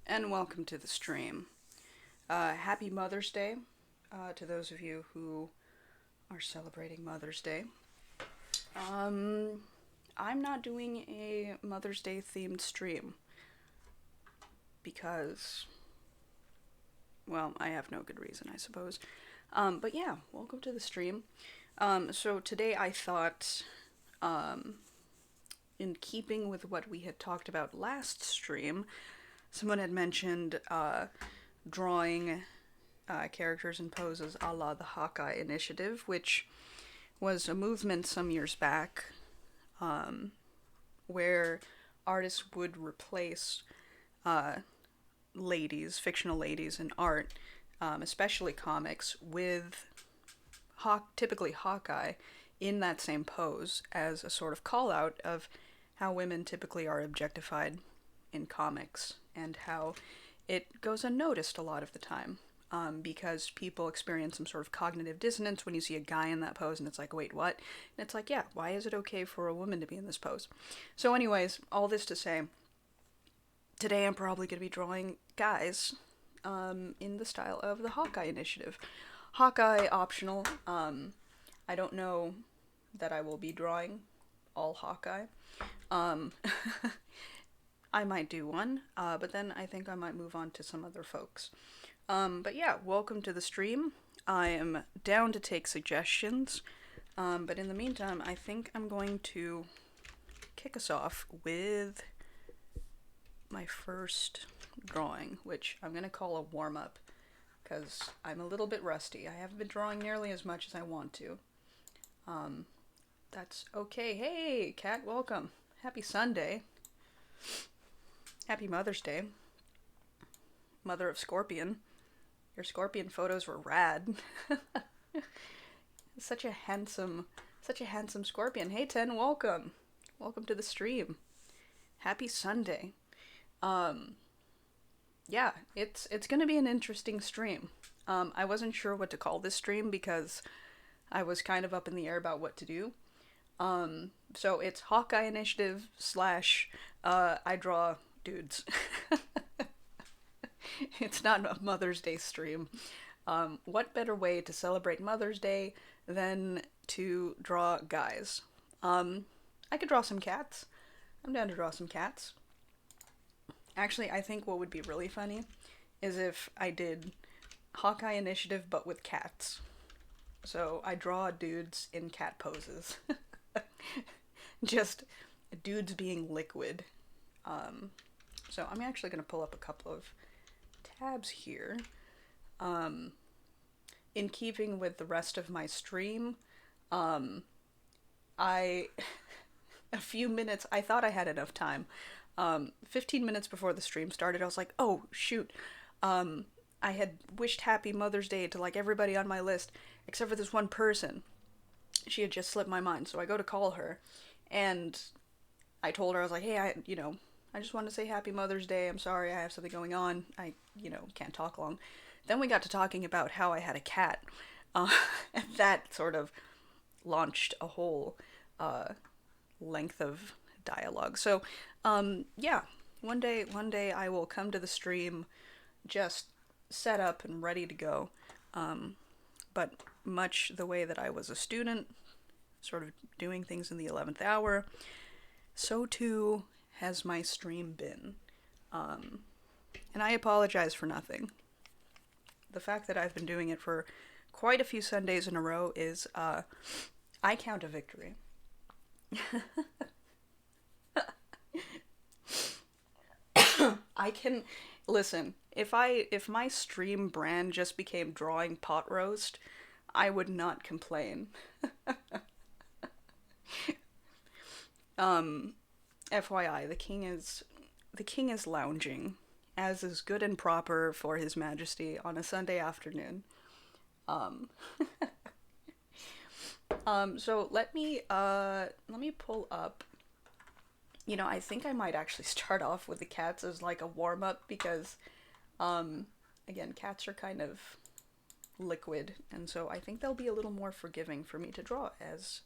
and welcome to the stream. Happy Mother's Day to those of you who are celebrating Mother's Day. I'm not doing a Mother's Day themed stream because, well, I have no good reason, I suppose. But yeah, welcome to the stream. So today I thought, in keeping with what we had talked about last stream, someone had mentioned drawing characters and poses a la the Hawkeye initiative, which was a movement some years back where artists would replace fictional ladies in art, especially comics, with typically Hawkeye in that same pose as a sort of call out of how women typically are objectified in comics and how it goes unnoticed a lot of the time, because people experience some sort of cognitive dissonance when you see a guy in that pose and it's like, wait, what? And it's like, yeah, why is it okay for a woman to be in this pose? So anyways, all this to say, today I'm probably going to be drawing guys in the style of the Hawkeye initiative. Hawkeye optional. I don't know that I will be drawing all Hawkeye. I might do one, but then I think I might move on to some other folks. But yeah, welcome to the stream. I am down to take suggestions, but in the meantime, I think I'm going to kick us off with my first drawing, which I'm going to call a warm-up, because I'm a little bit rusty. I haven't been drawing nearly as much as I want to. That's okay. Hey, Kat, welcome. Happy Sunday. Happy Mother's Day. Mother of Scorpion. Your scorpion photos were rad. Such a handsome scorpion. Hey, Ten, welcome. Welcome to the stream. Happy Sunday. Yeah, it's gonna be an interesting stream. I wasn't sure what to call this stream because I was kind of up in the air about what to do. So it's Hawkeye Initiative / I draw dudes. It's not a Mother's Day stream. What better way to celebrate Mother's Day than to draw guys? I could draw some cats. I'm down to draw some cats. Actually, I think what would be really funny is if I did Hawkeye Initiative but with cats. So I draw dudes in cat poses. Just dudes being liquid. So I'm actually going to pull up a couple of tabs here. In keeping with the rest of my stream, I a few minutes, I thought I had enough time. 15 minutes before the stream started, I was like, oh, shoot. I had wished Happy Mother's Day to, like, everybody on my list, except for this one person. She had just slipped my mind, so I go to call her, and I told her, I was like, hey, I just wanted to say Happy Mother's Day. I'm sorry, I have something going on. I, can't talk long. Then we got to talking about how I had a cat. And that sort of launched a whole length of dialogue. So, yeah, one day I will come to the stream just set up and ready to go. But much the way that I was a student, sort of doing things in the 11th hour, so too has my stream been. And I apologize for nothing. The fact that I've been doing it for quite a few Sundays in a row is, I count a victory. I can listen, if my stream brand just became drawing pot roast, I would not complain. FYI, the king is lounging, as is good and proper for His Majesty on a Sunday afternoon. So let me pull up. I think I might actually start off with the cats as like a warm-up because, again, cats are kind of liquid, and so I think they'll be a little more forgiving for me to draw as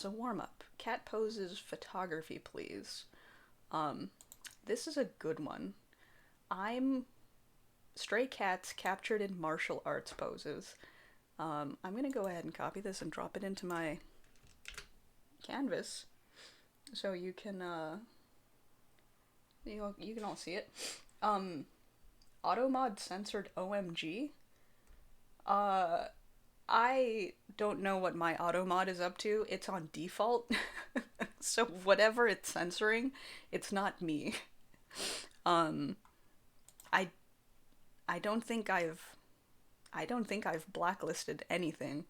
a warm-up. Cat poses photography, please. This is a good one. I'm stray cats captured in martial arts poses. I'm gonna go ahead and copy this and drop it into my canvas so you can you can all see it. Automod censored OMG. I don't know what my Automod is up to. It's on default. So whatever it's censoring, it's not me. I I don't think I've blacklisted anything,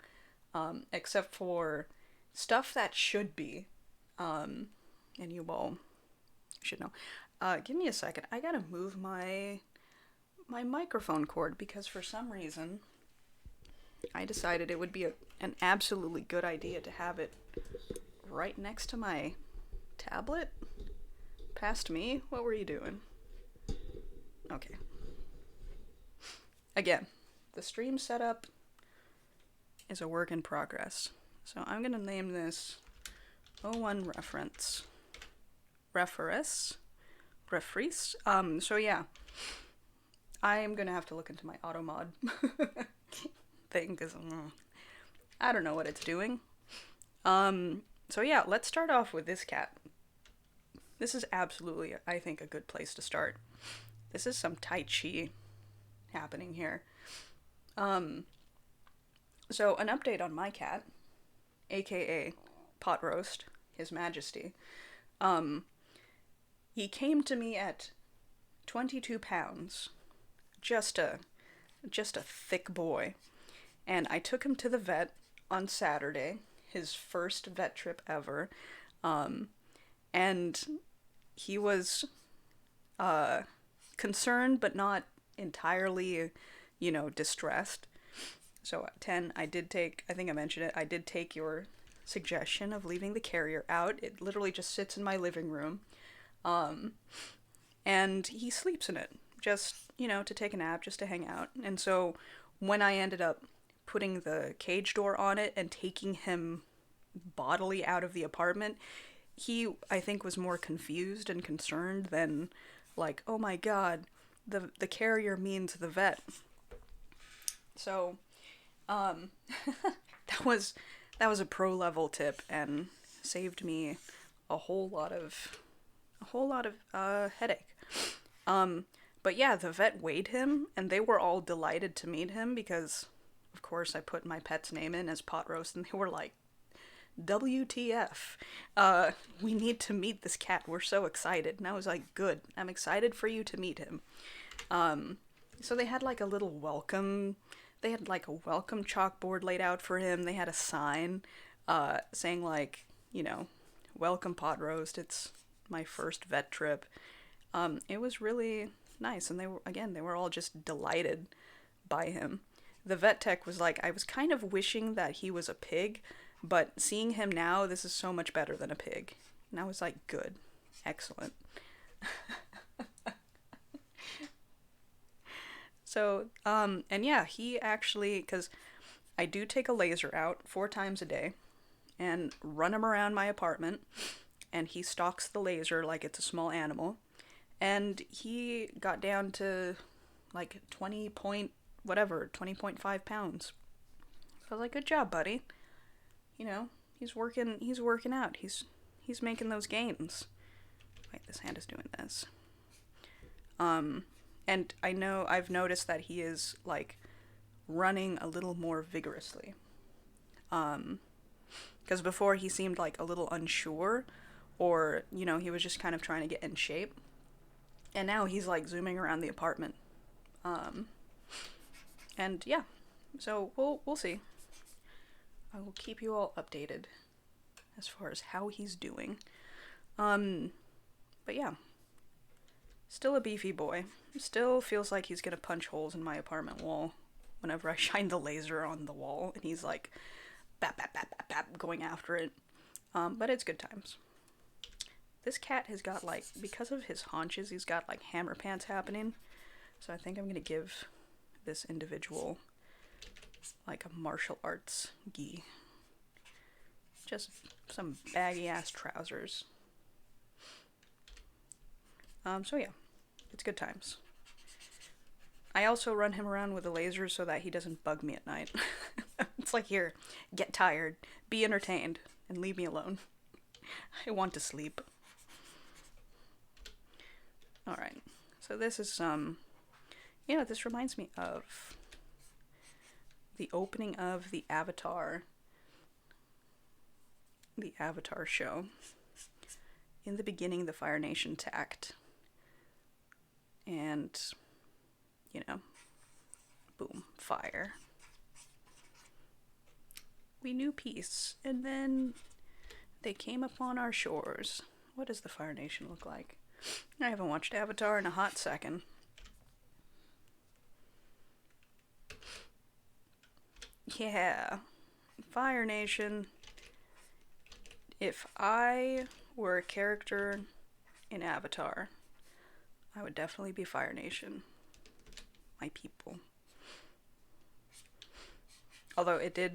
except for stuff that should be. And you all should know. Give me a second. I gotta move my microphone cord because for some reason I decided it would be an absolutely good idea to have it right next to my tablet. Past me? What were you doing? Okay. Again, the stream setup is a work in progress. So I'm gonna name this O1 reference. Reference. So yeah. I'm gonna have to look into my automod thing because I don't know what it's doing. So yeah, let's start off with this cat. This is absolutely, I think, a good place to start. This is some Tai Chi happening here. So an update on my cat, aka Pot Roast, His Majesty. He came to me at 22 pounds. Just a thick boy. And I took him to the vet on Saturday, his first vet trip ever. And he was concerned but not entirely, distressed. So at 10, I think I mentioned it, I did take your suggestion of leaving the carrier out. It literally just sits in my living room. And he sleeps in it, just, to take a nap, just to hang out. And so when I ended up putting the cage door on it and taking him bodily out of the apartment, he, I think, was more confused and concerned than like, oh my god, the carrier means the vet. So, that was a pro level tip and saved me a whole lot of headache. But yeah, the vet weighed him, and they were all delighted to meet him because, of course, I put my pet's name in as Pot Roast, and they were like, WTF. We need to meet this cat. We're so excited. And I was like, good. I'm excited for you to meet him. So they had like a little welcome. They had like a welcome chalkboard laid out for him. They had a sign saying like, welcome Pot Roast. It's my first vet trip. It was really nice. And they were all just delighted by him. The vet tech was like, I was kind of wishing that he was a pig, but seeing him now, this is so much better than a pig. And I was like, good. Excellent. So, and yeah, he actually, because I do take a laser out 4 times a day and run him around my apartment, and he stalks the laser like it's a small animal. And he got down to like 20.5 pounds. So I was like, good job, buddy. He's working out. He's making those gains. Wait, this hand is doing this. And I've noticed that he is like running a little more vigorously. Because before he seemed like a little unsure, or, he was just kind of trying to get in shape. And now he's like zooming around the apartment. And yeah, so we'll see. I will keep you all updated as far as how he's doing. But yeah, still a beefy boy. Still feels like he's gonna punch holes in my apartment wall whenever I shine the laser on the wall, and he's like, bap, bap, bap, bap, bap, going after it. But it's good times. This cat has got like, because of his haunches, he's got like hammer pants happening. So I think I'm gonna give this individual like a martial arts gi. Just some baggy ass trousers. So yeah, it's good times. I also run him around with a laser so that he doesn't bug me at night. It's like, here, get tired, be entertained, and leave me alone. I want to sleep. Alright, so this is, this reminds me of the opening of the Avatar show. In the beginning, the Fire Nation attacked. And, boom, fire. We knew peace, and then they came upon our shores. What does the Fire Nation look like? I haven't watched Avatar in a hot second. Yeah, Fire Nation. If I were a character in Avatar, I would definitely be Fire Nation. My people. Although it did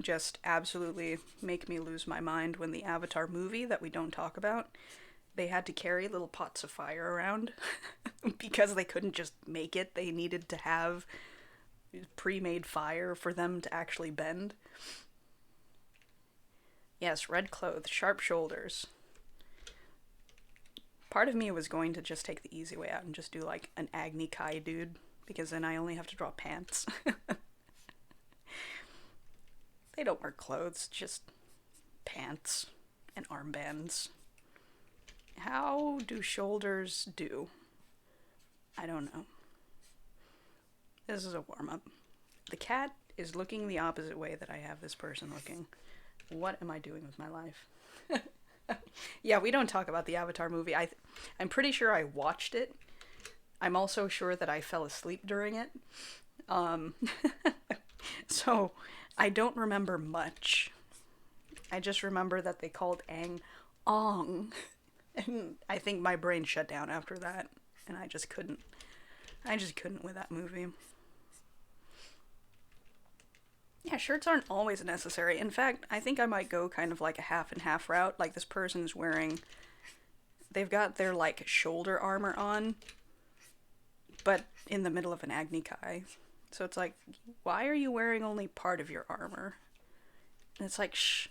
just absolutely make me lose my mind when the Avatar movie that we don't talk about, they had to carry little pots of fire around because they couldn't just make it. They needed to have pre-made fire for them to actually bend. Yes, red clothes, sharp shoulders. Part of me was going to just take the easy way out and just do like an Agni Kai dude, because then I only have to draw pants. They don't wear clothes, just pants and armbands. How do shoulders do? I don't know. This is a warm-up. The cat is looking the opposite way that I have this person looking. What am I doing with my life? Yeah, we don't talk about the Avatar movie. I'm pretty sure I watched it. I'm also sure that I fell asleep during it. So I don't remember much. I just remember that they called Aang Ong. And I think my brain shut down after that. And I just couldn't with that movie. Yeah, shirts aren't always necessary. In fact, I think I might go kind of like a half and half route. Like this person's wearing, they've got their like shoulder armor on, but in the middle of an Agni Kai. So it's like, why are you wearing only part of your armor? And it's like, shh.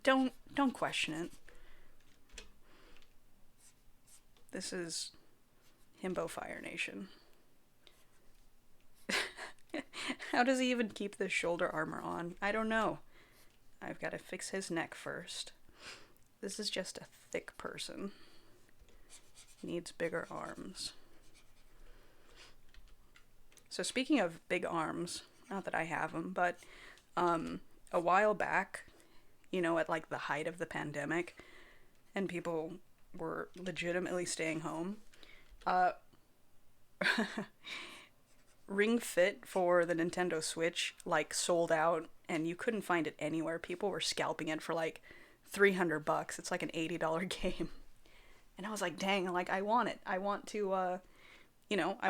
Don't question it. This is Himbo Fire Nation. How does he even keep this shoulder armor on? I don't know. I've got to fix his neck first. This is just a thick person. Needs bigger arms. So speaking of big arms, not that I have them, but a while back, at like the height of the pandemic, and people were legitimately staying home, Ring Fit for the Nintendo Switch like sold out, and you couldn't find it anywhere. People were scalping it for like $300. It's like an $80 game. And I was like, dang, like I want it. I want to I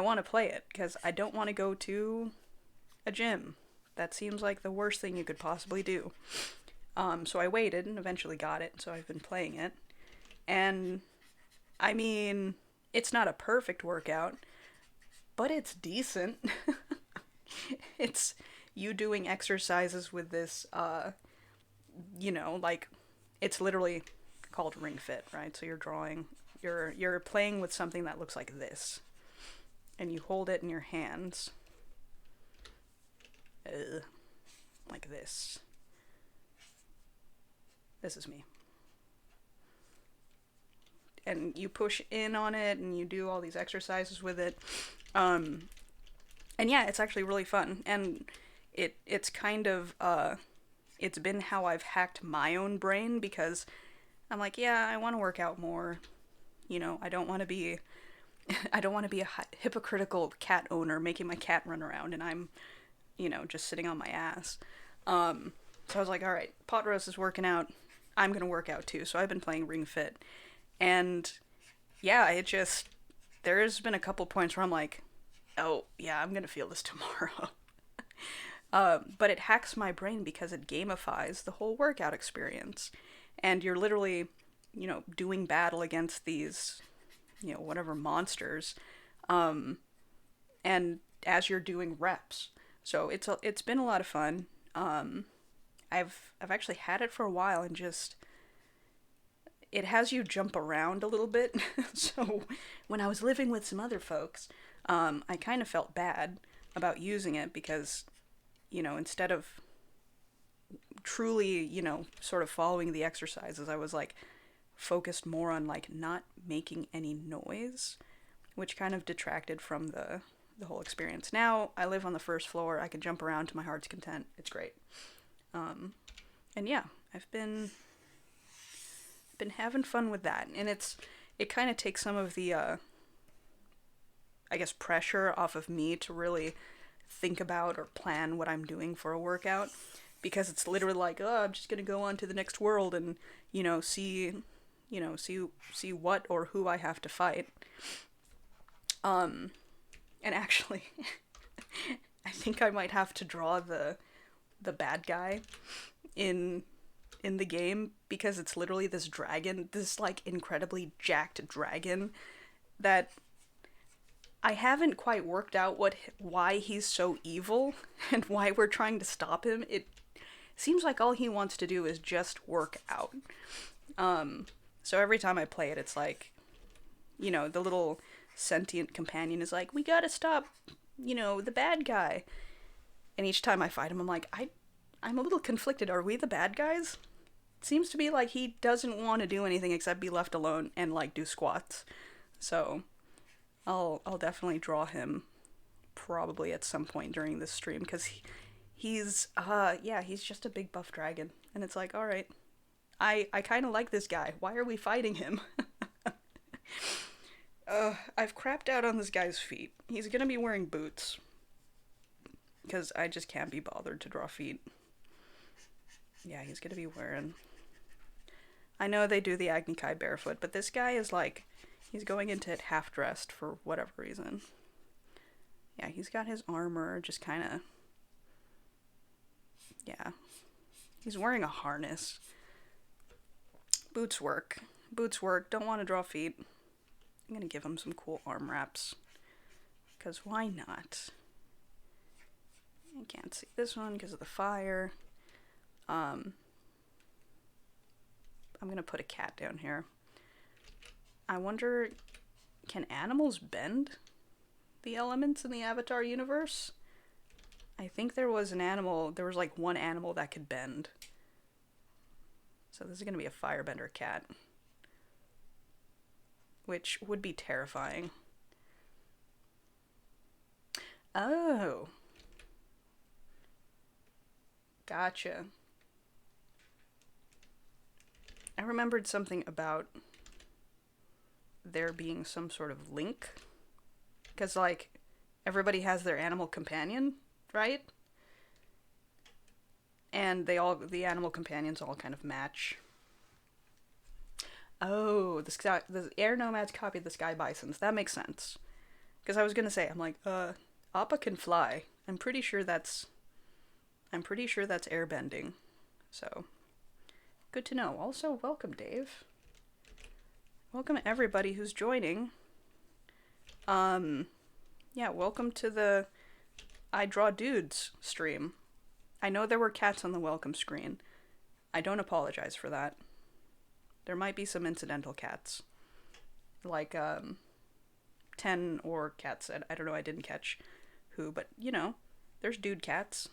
want to play it because I don't want to go to a gym. That seems like the worst thing you could possibly do. So I waited and eventually got it. So I've been playing it. And I mean, it's not a perfect workout, but it's decent. It's you doing exercises with this, like, it's literally called Ring Fit, right? So you're playing with something that looks like this. And you hold it in your hands. Like this. This is me. And you push in on it and you do all these exercises with it. And yeah, it's actually really fun. And it's kind of, it's been how I've hacked my own brain, because I'm like, yeah, I want to work out more. I don't want to be a hypocritical cat owner making my cat run around and I'm, just sitting on my ass. So I was like, all right, Pot Roast is working out. I'm going to work out too. So I've been playing Ring Fit. And yeah, there's been a couple points where I'm like, oh yeah, I'm going to feel this tomorrow. But it hacks my brain because it gamifies the whole workout experience. And you're literally, doing battle against these, whatever monsters, and as you're doing reps. So it's been a lot of fun. I've actually had it for a while, and just it has you jump around a little bit. So when I was living with some other folks, I kind of felt bad about using it because, instead of truly, sort of following the exercises, I was like focused more on like not making any noise, which kind of detracted from the whole experience. Now I live on the first floor. I can jump around to my heart's content. It's great. And yeah, I've been having fun with that, and it kind of takes some of the I guess pressure off of me to really think about or plan what I'm doing for a workout, because it's literally like, oh, I'm just gonna go on to the next world and see see what or who I have to fight. And actually, I think I might have to draw the bad guy in the game, because it's literally this dragon, this like incredibly jacked dragon that I haven't quite worked out why he's so evil and why we're trying to stop him. It seems like all he wants to do is just work out. So every time I play it, it's like, the little sentient companion is like, we gotta stop, the bad guy. And each time I fight him, I'm like, I'm a little conflicted. Are we the bad guys? It seems to be like he doesn't want to do anything except be left alone and like do squats. So I'll definitely draw him probably at some point during this stream, because he's just a big buff dragon, and it's like, all right, I kind of like this guy. Why are we fighting him? I've crapped out on this guy's feet. He's gonna be wearing boots, because I just can't be bothered to draw feet. Yeah, he's gonna be wearing... I know they do the Agni Kai barefoot, but this guy is like, he's going into it half-dressed for whatever reason. Yeah, he's got his armor, just kind of... Yeah. He's wearing a harness. Boots work. Boots work. Don't want to draw feet. I'm gonna give him some cool arm wraps, because why not? I can't see this one because of the fire. I'm gonna put a cat down here. I wonder, can animals bend the elements in the Avatar universe? I think there was like one animal that could bend. So this is gonna be a firebender cat, which would be terrifying. Oh. Gotcha. I remembered something about there being some sort of link. Because, like, everybody has their animal companion, right? And the animal companions all kind of match. Oh, the air nomads copied the sky bisons. That makes sense. Because I was gonna say, I'm like, Appa can fly. I'm pretty sure that's airbending. So, good to know. Also, welcome, Dave. Welcome everybody who's joining. Yeah, welcome to the I Draw Dudes stream. I know there were cats on the welcome screen. I don't apologize for that. There might be some incidental cats. Like, 10 or cat said. I don't know, I didn't catch who, but, there's dude cats.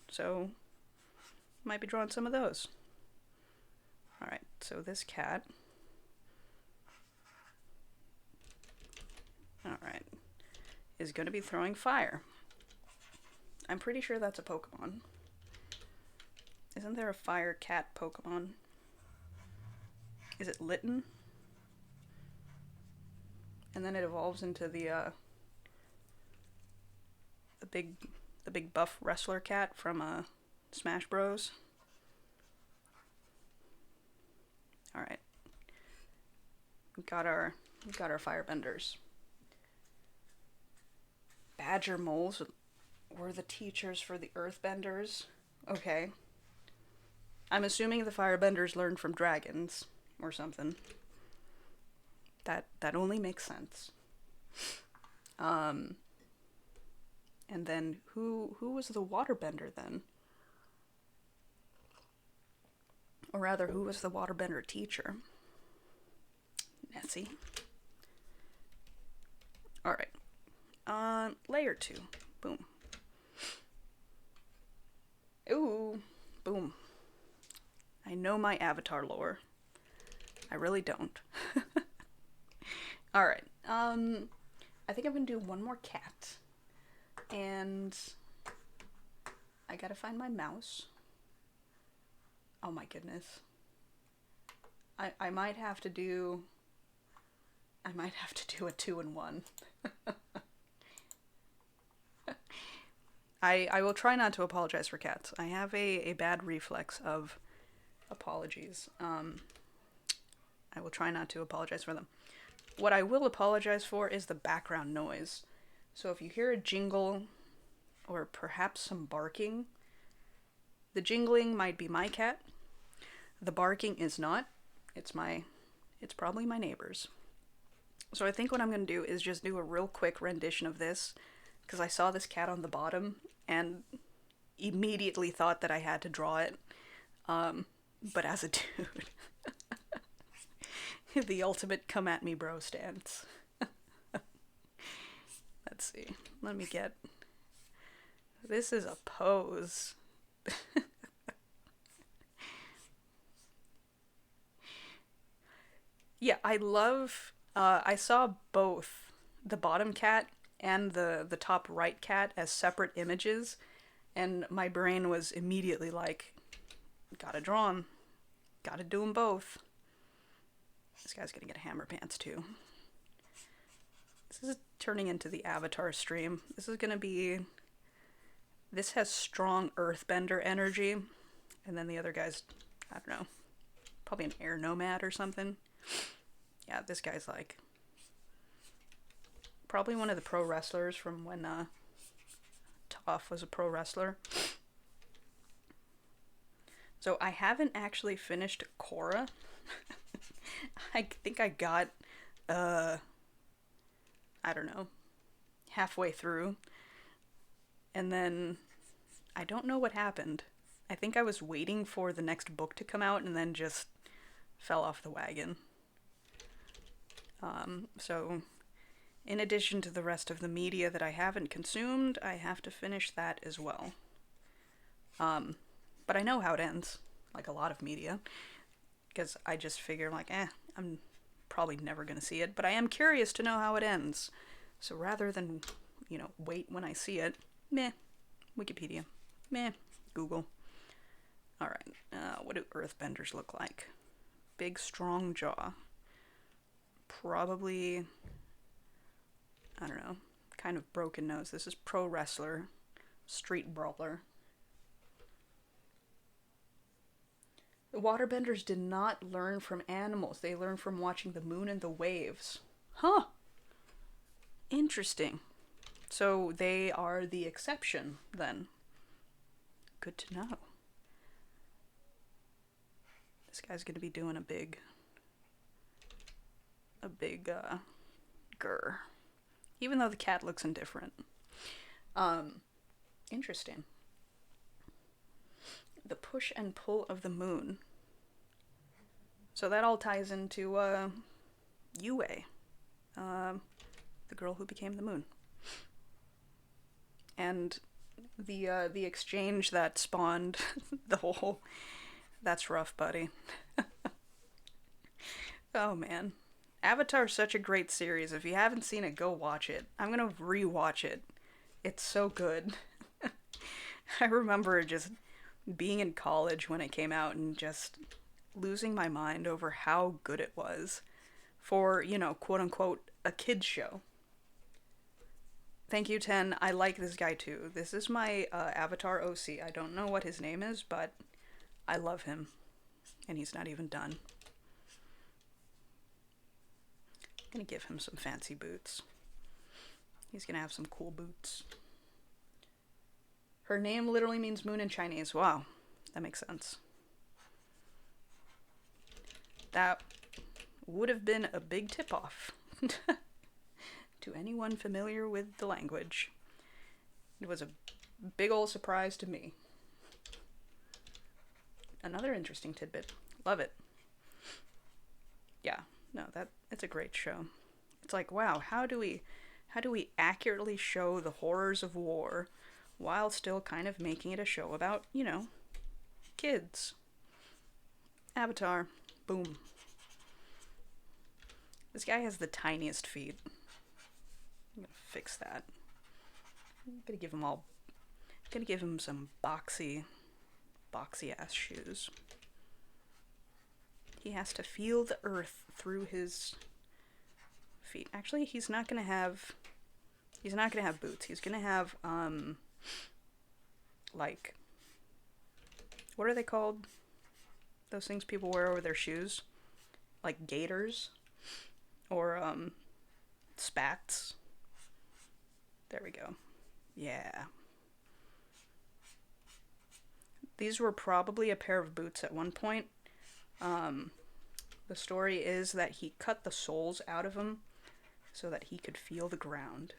So, might be drawing some of those. Alright, so this cat. Alright. Is going to be throwing fire. I'm pretty sure that's a Pokemon. Isn't there a fire cat Pokemon? Is it Litten? And then it evolves into the big buff wrestler cat from Smash Bros. All right. We've got our firebenders. Badger moles were the teachers for the earthbenders. Okay. I'm assuming the firebenders learned from dragons or something. That only makes sense. Um, and then who was the waterbender then? Or rather, who was the waterbender teacher? Nessie. Alright. Layer 2. Boom. Ooh. Boom. I know my avatar lore. I really don't. Alright. I think I'm gonna do one more cat. And I gotta find my mouse. Oh my goodness. I might have to do a 2-in-1. I will try not to apologize for cats. I have a bad reflex of apologies. I will try not to apologize for them. What I will apologize for is the background noise. So if you hear a jingle or perhaps some barking, the jingling might be my cat. The barking is not. It's probably my neighbor's. So I think what I'm going to do is just do a real quick rendition of this, because I saw this cat on the bottom and immediately thought that I had to draw it. But as a dude, the ultimate come at me bro stance. Let's see. Let me get... This is a pose. Yeah, I love... I saw both the bottom cat and the top right cat as separate images, and my brain was immediately like, gotta draw them. Gotta do them both. This guy's gonna get hammer pants too. This is turning into the Avatar stream. This is gonna be... This has strong earthbender energy, and then the other guy's, I don't know, probably an air nomad or something. Yeah, this guy's like probably one of the pro wrestlers from when Toph was a pro wrestler. So I haven't actually finished Korra. I think I got I don't know, halfway through, and then I don't know what happened. I think I was waiting for the next book to come out and then just fell off the wagon. So in addition to the rest of the media that I haven't consumed, I have to finish that as well. But I know how it ends, like a lot of media, because I just figure like, I'm probably never going to see it, but I am curious to know how it ends. So rather than, wait when I see it, meh, Wikipedia, meh, Google. Alright, what do earthbenders look like? Big, strong jaw. Probably, I don't know, kind of broken nose. This is pro wrestler, street brawler. The waterbenders did not learn from animals. They learned from watching the moon and the waves. Huh. Interesting. So they are the exception, then. Good to know. This guy's gonna be doing a big grr. Even though the cat looks indifferent. Interesting. The push and pull of the moon. So that all ties into Yue, the girl who became the moon. And the exchange that spawned the whole... That's rough, buddy. Oh, man. Avatar's such a great series. If you haven't seen it, go watch it. I'm gonna rewatch it. It's so good. I remember just being in college when it came out and just losing my mind over how good it was for, quote-unquote, a kid's show. Thank you, 10. I like this guy, too. This is my Avatar OC. I don't know what his name is, but I love him. And he's not even done. I'm gonna give him some fancy boots. He's gonna have some cool boots. Her name literally means moon in Chinese. Wow, that makes sense. That would have been a big tip-off To anyone familiar with the language. It was a big ol' surprise to me. Another interesting tidbit. Love it. Yeah, no, it's a great show. It's like, wow, how do we accurately show the horrors of war while still kind of making it a show about, kids? Avatar. Boom. This guy has the tiniest feet. I'm gonna fix that. I'm gonna give him some boxy ass shoes. He has to feel the earth through his feet. Actually, he's not gonna have boots. He's gonna have like, what are they called? Those things people wear over their shoes, like gaiters or spats. There we go. Yeah. These were probably a pair of boots at one point. The story is that he cut the soles out of them so that he could feel the ground.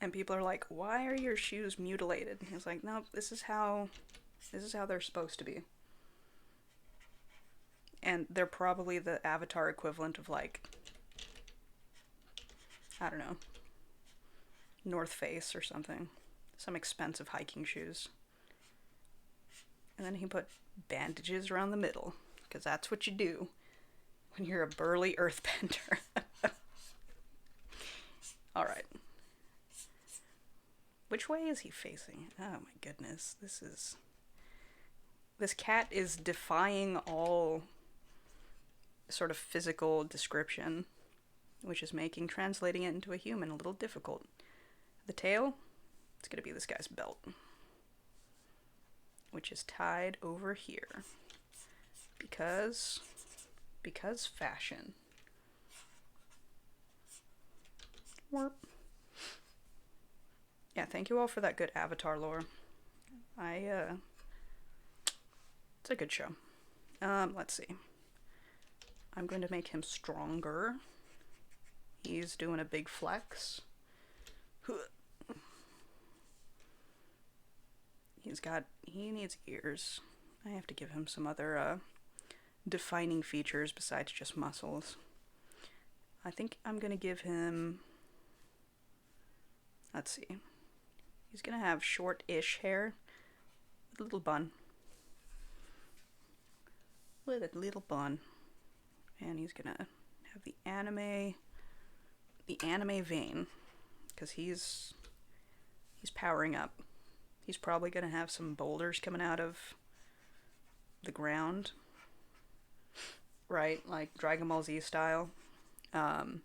And people are like, why are your shoes mutilated? And he's like, nope, this is how they're supposed to be. And they're probably the Avatar equivalent of, like, I don't know, North Face or something. Some expensive hiking shoes. And then he put bandages around the middle, because that's what you do when you're a burly earthbender. Alright. Which way is he facing? Oh my goodness. This cat is defying all sort of physical description, which is making translating it into a human a little difficult. The tail, it's gonna be this guy's belt, which is tied over here because fashion. Warp. Yeah, thank you all for that good Avatar lore. It's a good show. Let's see. I'm going to make him stronger. He's doing a big flex. He needs ears. I have to give him some other defining features besides just muscles. I think I'm gonna give him, let's see. He's gonna have short-ish hair with a little bun. With a little bun. And he's gonna have the anime vein, because he's powering up. He's probably gonna have some boulders coming out of the ground, right? Like Dragon Ball Z style. I'm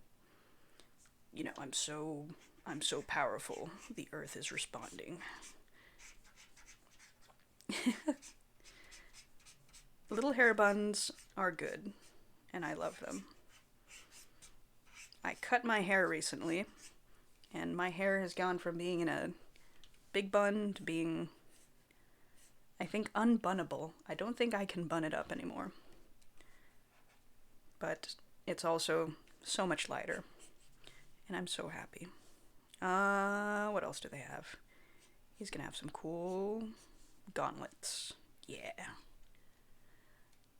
so powerful. The earth is responding. Little hair buns are good, and I love them. I cut my hair recently, and my hair has gone from being in a big bun to being, I think, unbunnable. I don't think I can bun it up anymore. But it's also so much lighter, and I'm so happy. What else do they have? He's gonna have some cool gauntlets. Yeah.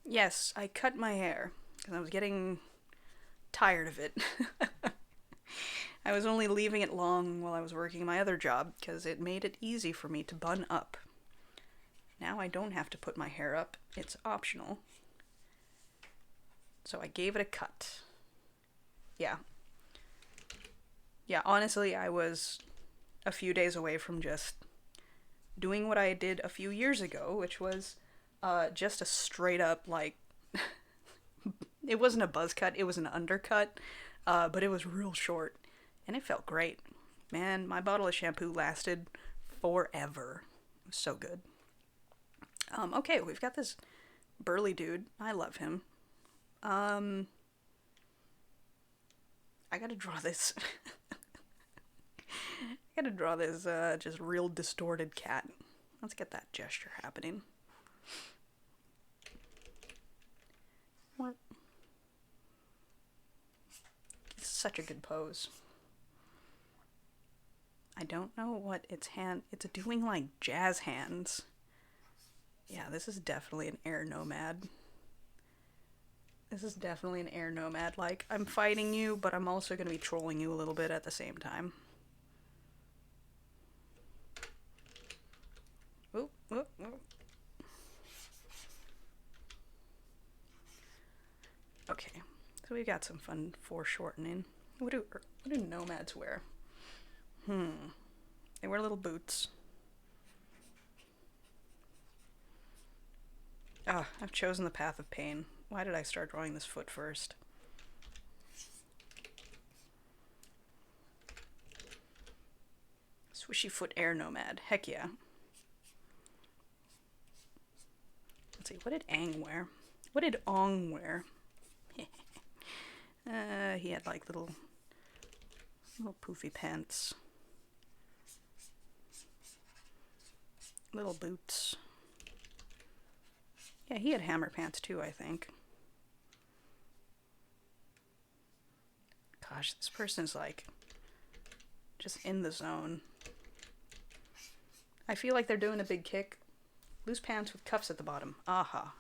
Yes, I cut my hair, because I was getting tired of it. I was only leaving it long while I was working my other job, because it made it easy for me to bun up. Now I don't have to put my hair up. It's optional. So I gave it a cut. Yeah. Yeah, honestly, I was a few days away from just doing what I did a few years ago, which was just a straight up, like, it wasn't a buzz cut, it was an undercut, but it was real short, and it felt great. Man, my bottle of shampoo lasted forever. It was so good. Okay, we've got this burly dude. I love him. I gotta draw this. I gotta draw this, just real distorted cat. Let's get that gesture happening. What? such a good pose. I don't know what its doing like jazz hands. Yeah, this is definitely an air nomad. This is definitely an air nomad. Like, I'm fighting you, but I'm also going to be trolling you a little bit at the same time. Oop, oop, oop. Okay, so we've got some fun foreshortening. What do nomads wear? They wear little boots. Ah, I've chosen the path of pain. Why did I start drawing this foot first? Swishy foot air nomad. Heck yeah. Let's see, what did Aang wear? What did Ong wear? He had like little poofy pants. Little boots. Yeah, he had hammer pants too, I think. Gosh, this person's like just in the zone. I feel like they're doing a big kick. Loose pants with cuffs at the bottom. Aha.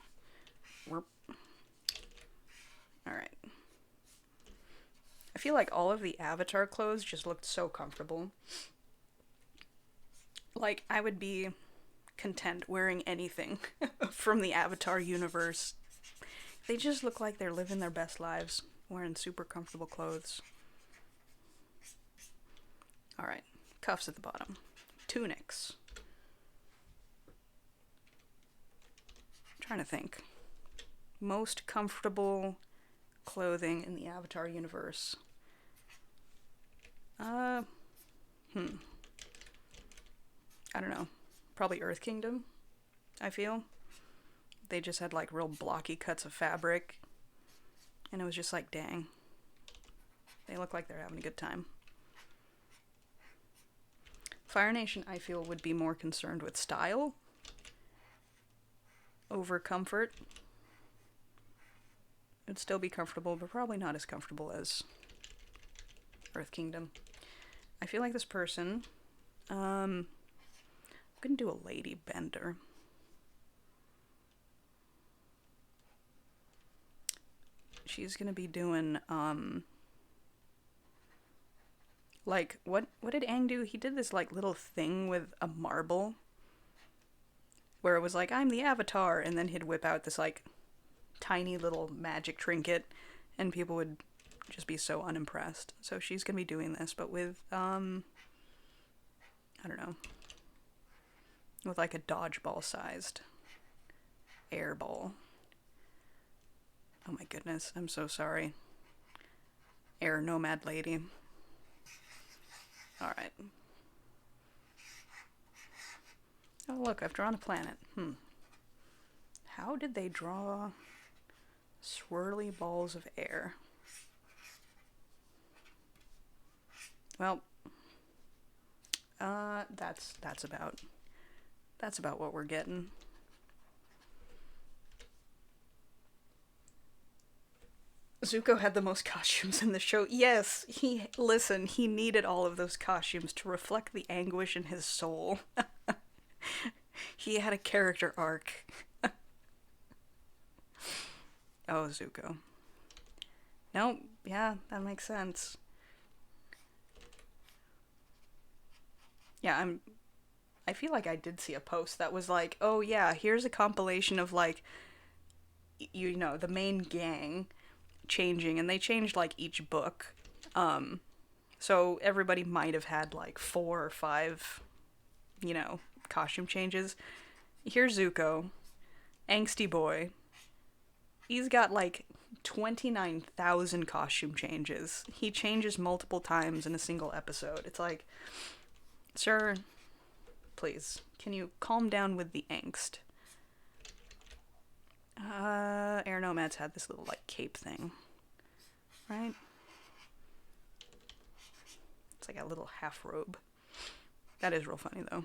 Alright. I feel like all of the Avatar clothes just looked so comfortable. Like, I would be content wearing anything from the Avatar universe. They just look like they're living their best lives, wearing super comfortable clothes. Alright, cuffs at the bottom. Tunics. I'm trying to think. Most comfortable clothing in the Avatar universe. I don't know. Probably Earth Kingdom, I feel. They just had like real blocky cuts of fabric. And it was just like, dang. They look like they're having a good time. Fire Nation, I feel, would be more concerned with style over comfort. It'd still be comfortable, but probably not as comfortable as Earth Kingdom. I feel like this person, I'm gonna do a lady bender. She's gonna be doing, like, what did Aang do? He did this, like, little thing with a marble, where it was like, I'm the Avatar, and then he'd whip out this, like, tiny little magic trinket, and people would just be so unimpressed. So she's gonna be doing this, but with, I don't know, with, like, a dodgeball-sized air ball. Oh my goodness, I'm so sorry. Air nomad lady. Alright. Oh look, I've drawn a planet. How did they draw swirly balls of air? Well, that's about what we're getting. Zuko had the most costumes in the show. Yes, he needed all of those costumes to reflect the anguish in his soul. He had a character arc. Oh, Zuko. Nope, yeah, that makes sense. Yeah, I feel like I did see a post that was like, oh yeah, here's a compilation of like, you know, the main gang changing, and they changed like each book. So everybody might have had like 4 or 5, you know, costume changes. Here's Zuko, angsty boy. He's got like 29,000 costume changes. He changes multiple times in a single episode. It's like, sir, please, can you calm down with the angst? Air Nomads had this little, like, cape thing. Right? It's like a little half robe. That is real funny, though.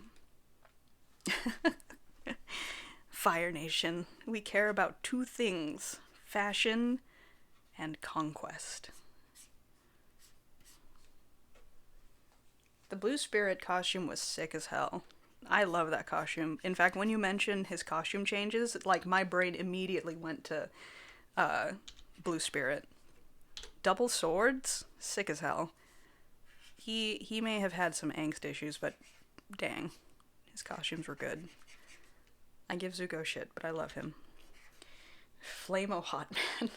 Fire Nation. We care about 2 things. Fashion and conquest. The Blue Spirit costume was sick as hell. I love that costume. In fact, when you mentioned his costume changes, like my brain immediately went to uh, Blue Spirit. Double swords, sick as hell. He may have had some angst issues, but dang, his costumes were good. I give Zuko shit, but I love him. Flamo Hot Man.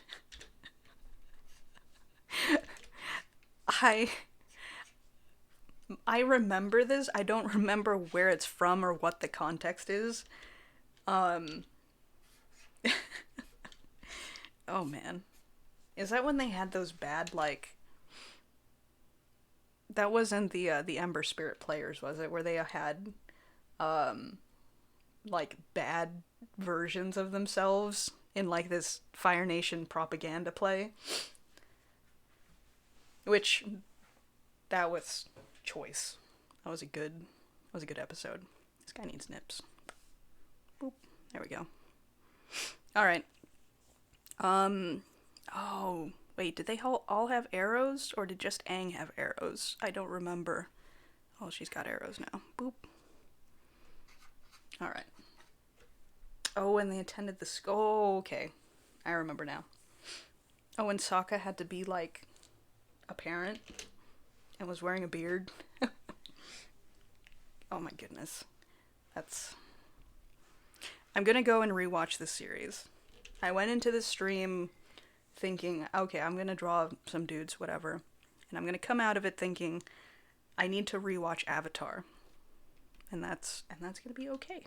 I I remember this. I don't remember where it's from or what the context is. Um oh man. Is that when they had those bad like that wasn't the Ember Spirit players, was it? Where they had um like bad versions of themselves in like this Fire Nation propaganda play, which that was choice. That was a good episode. This guy needs nips. Boop. There we go. All right. Oh, wait, did they all have arrows or did just Aang have arrows? I don't remember. Oh, she's got arrows now. Boop. All right. Oh, and they attended the school. Oh, okay. I remember now. Oh, and Sokka had to be like a parent and was wearing a beard. Oh my goodness. That's... I'm gonna go and rewatch this series. I went into this stream thinking, okay, I'm gonna draw some dudes, whatever. And I'm gonna come out of it thinking, I need to rewatch Avatar. And that's gonna be okay.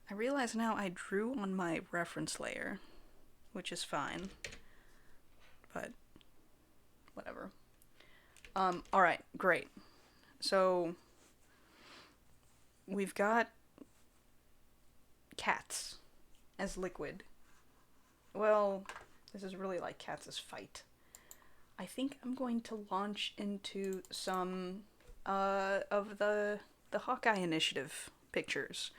I realize now I drew on my reference layer, which is fine. But whatever. Alright, great. So we've got cats as liquid. Well, this is really like cats' fight. I think I'm going to launch into some of the Hawkeye Initiative pictures.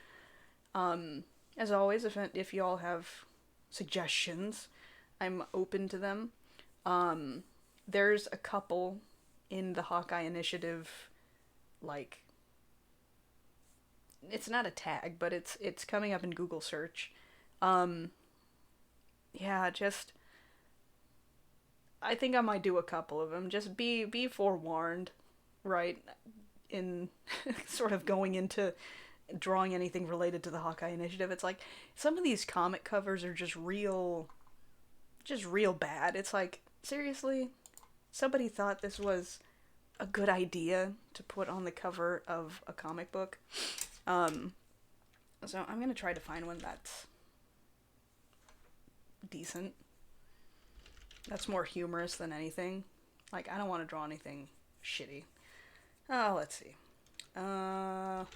As always, if y'all have suggestions, I'm open to them. There's a couple in the Hawkeye Initiative, like, it's not a tag, but it's coming up in Google search. Yeah, just, I think I might do a couple of them. Just be forewarned, right? In sort of going into drawing anything related to the Hawkeye Initiative. It's like some of these comic covers are just real bad. It's like, seriously? Somebody thought this was a good idea to put on the cover of a comic book. So I'm gonna try to find one that's decent. That's more humorous than anything. Like, I don't want to draw anything shitty. Oh, let's see. I'm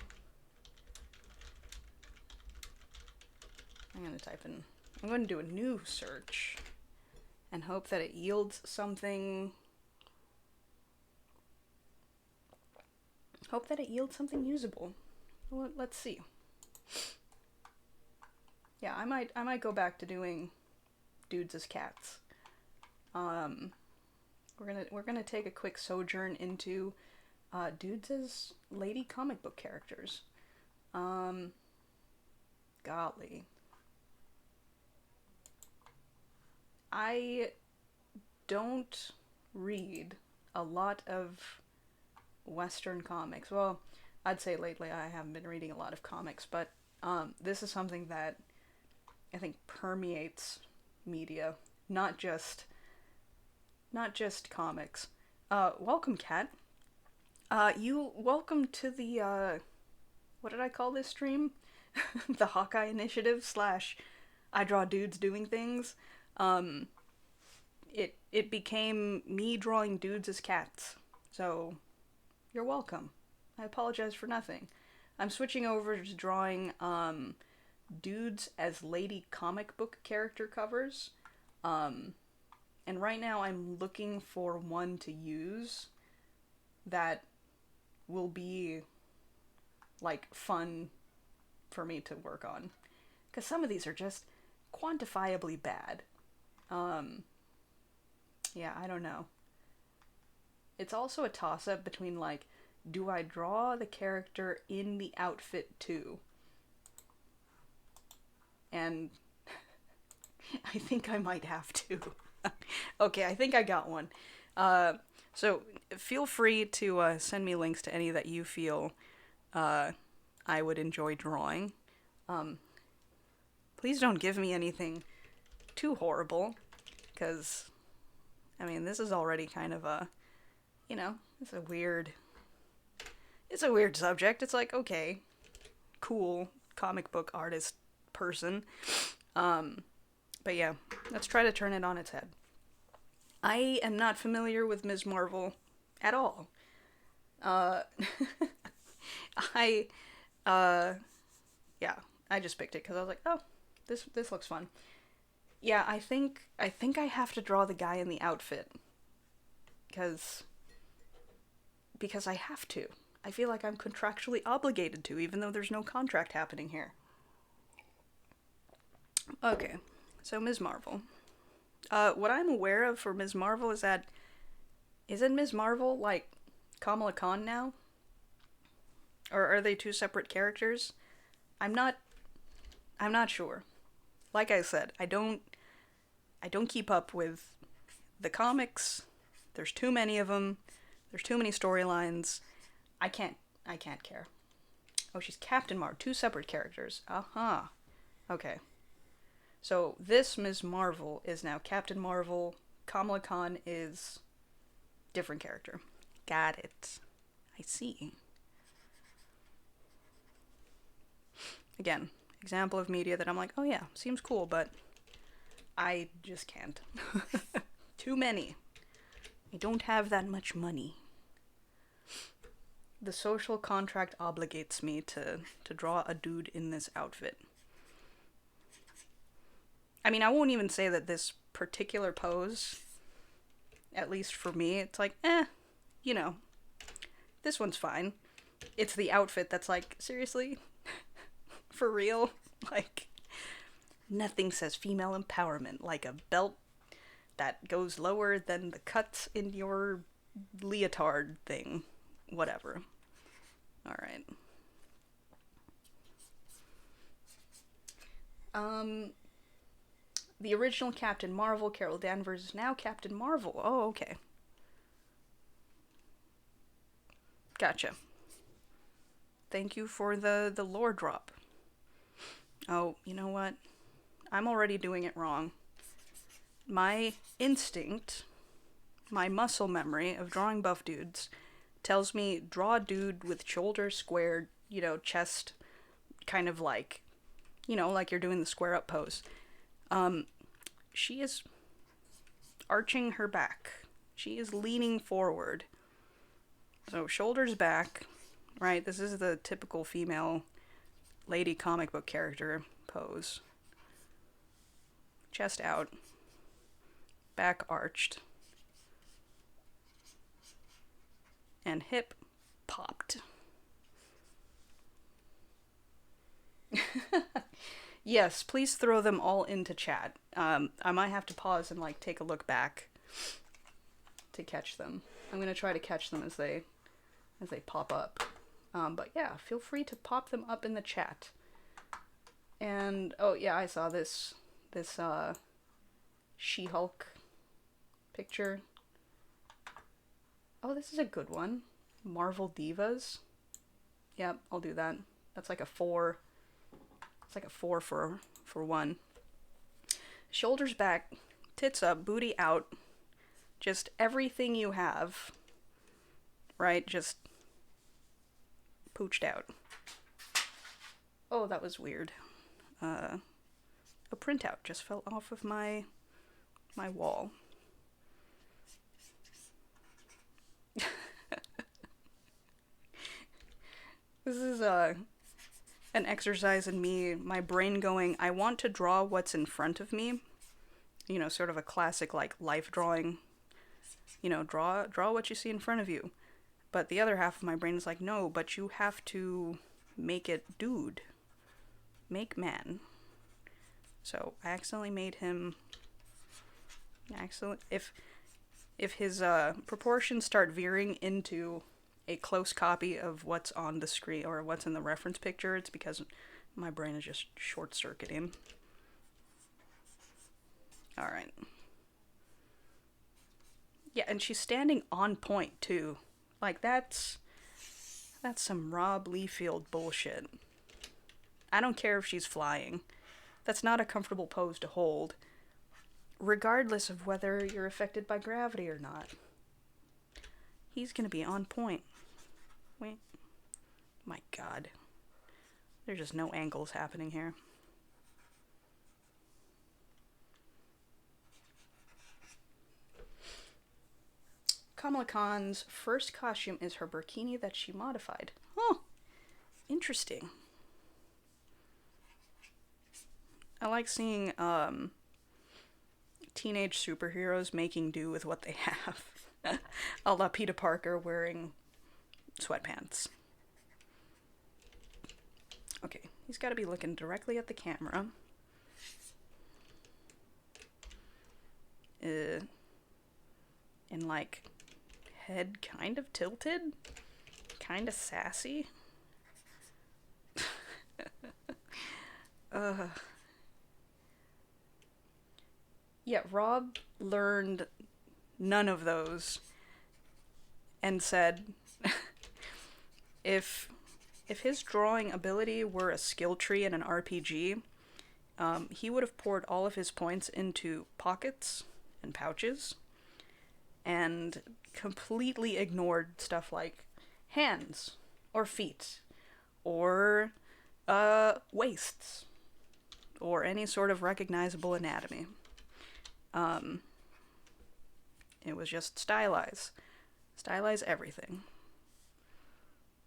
going to do a new search and hope that it yields something. Hope that it yields something usable. Well, let's see. Yeah, I might go back to doing dudes as cats. We're gonna take a quick sojourn into dudes as lady comic book characters. Golly. I don't read a lot of Western comics. Well, I'd say lately I haven't been reading a lot of comics, but this is something that I think permeates media, not just comics. Welcome, Kat. Welcome to the what did I call this stream? The Hawkeye Initiative / I draw dudes doing things. It became me drawing dudes as cats. So, you're welcome. I apologize for nothing. I'm switching over to drawing dudes as lady comic book character covers. And right now I'm looking for one to use that will be like fun for me to work on. Because some of these are just quantifiably bad. Yeah, I don't know. It's also a toss-up between like do I draw the character in the outfit too? And I think I might have to. Okay, I think I got one. So feel free to send me links to any that you feel I would enjoy drawing. Um, Please don't give me anything too horrible, because, I mean, this is already kind of a, it's a weird subject. It's like, okay, cool, comic book artist person. But yeah, let's try to turn it on its head. I am not familiar with Ms. Marvel at all. Uh, I, yeah, I just picked it because I was like, oh, this looks fun. Yeah, I think I have to draw the guy in the outfit because I have to. I feel like I'm contractually obligated to, even though there's no contract happening here. Okay, so Ms. Marvel. What I'm aware of for Ms. Marvel is that isn't Ms. Marvel like Kamala Khan now? Or are they two separate characters? I'm not I'm not sure. Like I said, I don't keep up with the comics. There's too many of them. There's too many storylines. I can't care. Oh, she's Captain Marvel, two separate characters. Uh-huh. Okay. So this Ms. Marvel is now Captain Marvel. Kamala Khan is different character. Got it. I see. Again, example of media that I'm like, oh yeah, seems cool, but I just can't. Too many. I don't have that much money. The social contract obligates me to draw a dude in this outfit. I mean, I won't even say that this particular pose, at least for me, it's like, you know, this one's fine. It's the outfit that's like, seriously? For real? Like, nothing says female empowerment like a belt that goes lower than the cuts in your leotard thing. Whatever. Alright. The original Captain Marvel, Carol Danvers, is now Captain Marvel. Oh, okay. Gotcha. Thank you for the lore drop. Oh, you know what? I'm already doing it wrong. My instinct, my muscle memory of drawing buff dudes tells me draw a dude with shoulders squared, chest kind of like, like you're doing the square up pose. She is arching her back. She is leaning forward. So shoulders back, right? This is the typical female lady comic book character pose. Chest out. Back arched. And hip popped. Yes, please throw them all into chat. I might have to pause and take a look back to catch them. I'm gonna try to catch them as they pop up. But yeah, feel free to pop them up in the chat. And oh yeah, I saw this She-Hulk picture. Oh, this is a good one. Marvel Divas. Yep, I'll do that. That's like a 4. It's like a 4 for 1. Shoulders back, tits up, booty out. Just everything you have. Right? Just pooched out. Oh, that was weird. A printout just fell off of my wall. This is an exercise in my brain going, I want to draw what's in front of me. Sort of a classic life drawing. Draw what you see in front of you. But the other half of my brain is like, no, but you have to make it dude. Make man. So I accidentally made him. If his proportions start veering into a close copy of what's on the screen or what's in the reference picture, it's because my brain is just short-circuiting. Alright. Yeah, and she's standing on point, too. Like, that's some Rob Liefeld bullshit. I don't care if she's flying. That's not a comfortable pose to hold, regardless of whether you're affected by gravity or not. He's gonna be on point. Wait. My god. There's just no angles happening here. Kamala Khan's first costume is her burkini that she modified. Oh, interesting. I like seeing teenage superheroes making do with what they have. A la Peter Parker wearing sweatpants. Okay, he's got to be looking directly at the camera. And like, head kind of tilted, kind of sassy. Yeah, Rob learned none of those and said if his drawing ability were a skill tree in an RPG, he would have poured all of his points into pockets and pouches and completely ignored stuff like hands or feet or waists or any sort of recognizable anatomy. It was just stylize. Stylize everything.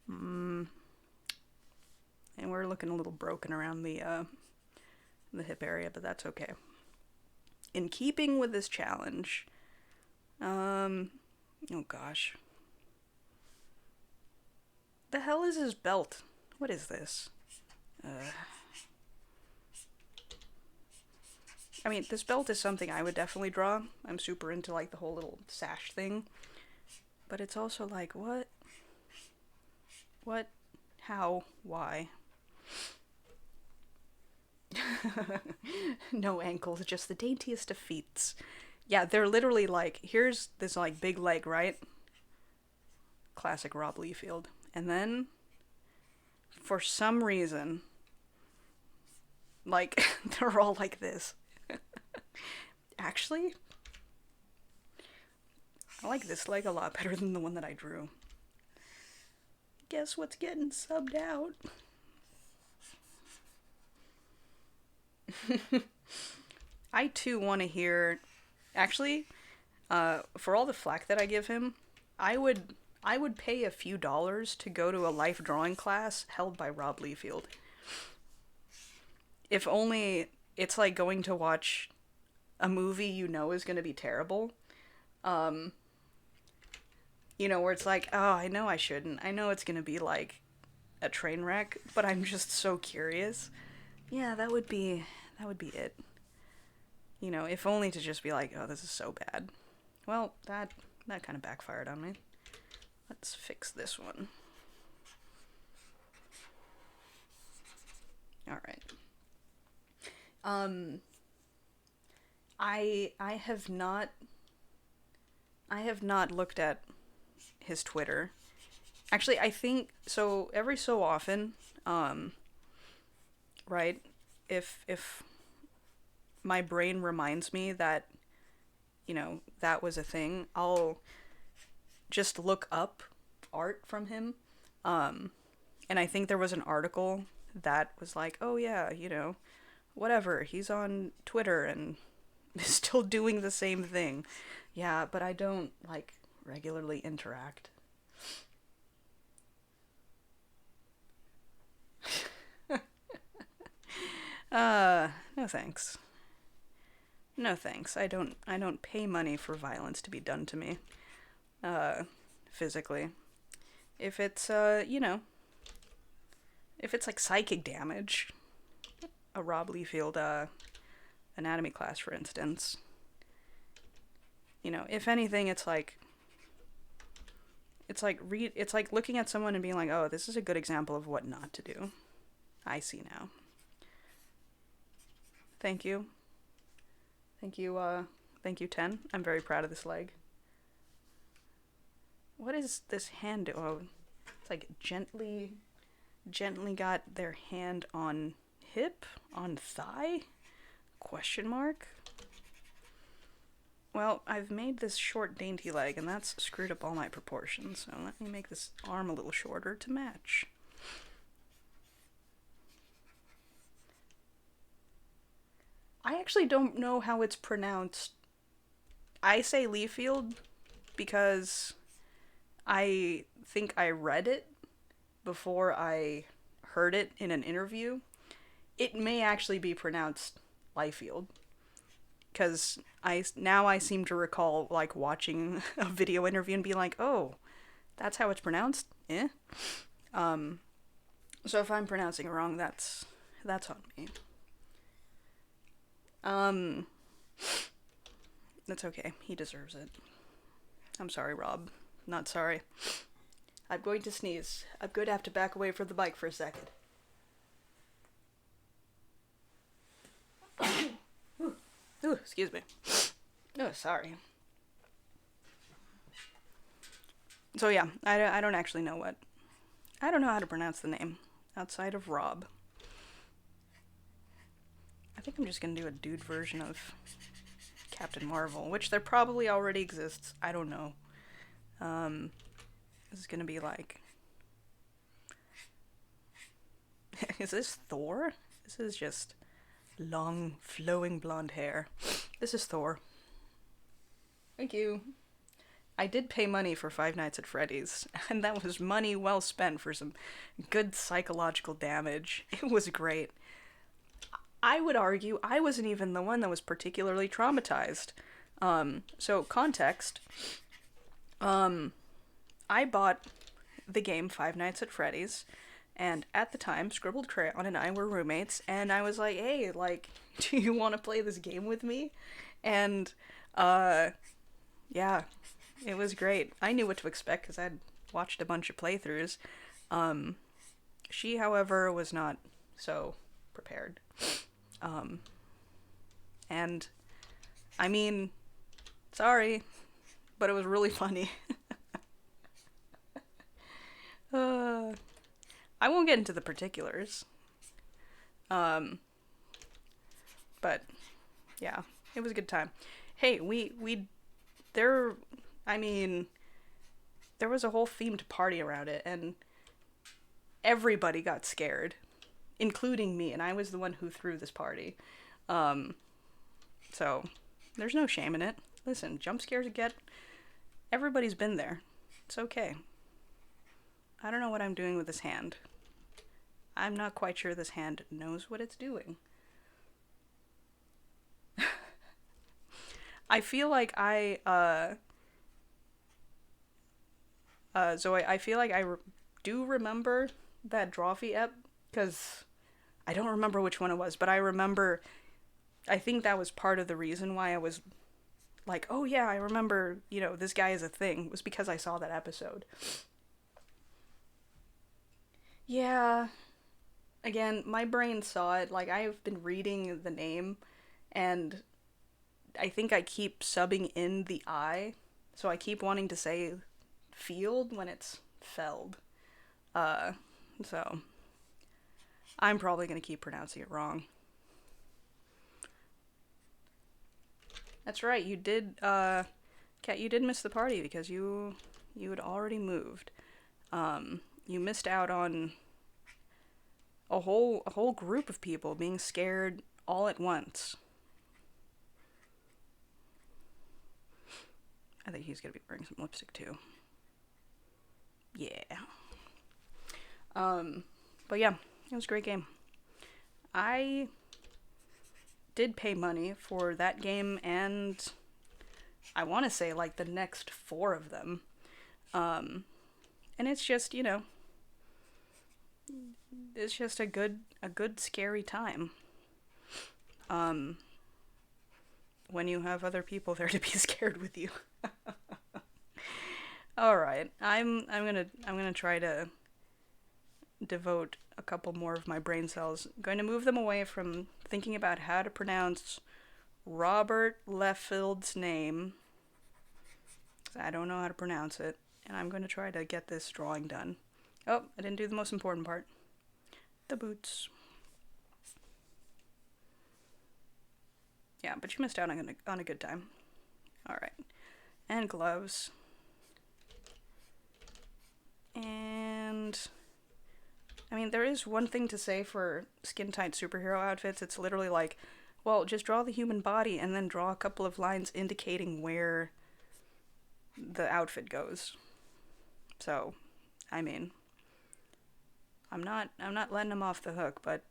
And we're looking a little broken around the hip area, but that's okay. In keeping with this challenge, oh gosh. The hell is his belt? What is this? I mean, this belt is something I would definitely draw. I'm super into, like, the whole little sash thing. But it's also like, what? What? How? Why? No ankles, just the daintiest of feet. Yeah, they're literally like, here's this, like, big leg, right? Classic Rob Liefeld. And then, for some reason, like, they're all like this. Actually, I like this leg a lot better than the one that I drew. Guess what's getting subbed out? I too want to hear. Actually, for all the flack that I give him, I would pay a few dollars to go to a life drawing class held by Rob Liefeld. If only it's like going to watch a movie you know is going to be terrible. You know, where it's like, oh, I know I shouldn't. I know it's going to be like a train wreck, but I'm just so curious. Yeah, that would be it. You know, if only to just be like, oh, this is so bad. Well, that kind of backfired on me. Let's fix this one. All right. I have not looked at his Twitter. Actually, I think so every so often, right? If my brain reminds me that, you know, that was a thing, I'll just look up art from him. And I think there was an article that was like, oh yeah, you know, whatever, he's on Twitter and still doing the same thing. Yeah, but I don't, like, regularly interact. No thanks. No thanks. I don't pay money for violence to be done to me. Physically. If it's, you know, if it's like psychic damage, a Rob Liefeld, anatomy class, for instance, you know, if anything, it's like, it's like looking at someone and being like, oh, this is a good example of what not to do. I see now. Thank you. Thank you, thank you, 10. I'm very proud of this leg. What is this hand? Oh, it's like gently got their hand on hip, on thigh? Question mark? Well, I've made this short, dainty leg, and that's screwed up all my proportions, so let me make this arm a little shorter to match. I actually don't know how it's pronounced. I say Leafield because I think I read it before I heard it in an interview. It may actually be pronounced Liefeld, because I seem to recall like watching a video interview and be like, oh, that's how it's pronounced. So if I'm pronouncing it wrong, that's on me. That's okay. He deserves it. I'm sorry, Rob. Not sorry. I'm going to sneeze. I'm going to have to back away from the mic for a second. Ooh, excuse me. Oh, sorry. So yeah, I don't actually know what... I don't know how to pronounce the name outside of Rob. I think I'm just gonna do a dude version of Captain Marvel, which there probably already exists. I don't know. This is gonna be like... Is this Thor? This is just long, flowing blonde hair. This is Thor. Thank you. I did pay money for Five Nights at Freddy's, and that was money well spent for some good psychological damage. It was great. I would argue I wasn't even the one that was particularly traumatized. So context. I bought the game Five Nights at Freddy's, and at the time, Scribbled Crayon and I were roommates, and I was like, hey, like, do you want to play this game with me? And, yeah, it was great. I knew what to expect because I'd watched a bunch of playthroughs. She, however, was not so prepared. And, I mean, sorry, but it was really funny. I won't get into the particulars. But, yeah, it was a good time. Hey, there was a whole themed party around it, and everybody got scared, including me, and I was the one who threw this party. So, there's no shame in it. Listen, jump scares everybody's been there. It's okay. I don't know what I'm doing with this hand. I'm not quite sure this hand knows what it's doing. I feel like Zoe, I feel like I do remember that Drawfee ep, because I don't remember which one it was, but I think that was part of the reason why I was like, oh yeah, I remember, this guy is a thing, was because I saw that episode. Yeah. Again, my brain saw it. Like, I've been reading the name, and I think I keep subbing in the I, so I keep wanting to say field when it's feld. So I'm probably gonna keep pronouncing it wrong. That's right, you did, Kat, you did miss the party because you had already moved. You missed out on a whole group of people being scared all at once. I think he's gonna be wearing some lipstick too. Yeah. But yeah, it was a great game. I did pay money for that game, and I want to say like the next 4 of them. And it's just, it's just a good scary time. When you have other people there to be scared with you. All right. I'm gonna try to devote a couple more of my brain cells. I'm going to move them away from thinking about how to pronounce Robert Liefld's name. I don't know how to pronounce it, and I'm going to try to get this drawing done. Oh, I didn't do the most important part. The boots. Yeah, but you missed out on a good time. All right. And gloves. And I mean, there is one thing to say for skin-tight superhero outfits. It's literally like, well, just draw the human body and then draw a couple of lines indicating where the outfit goes. So, I mean, I'm not letting them off the hook, but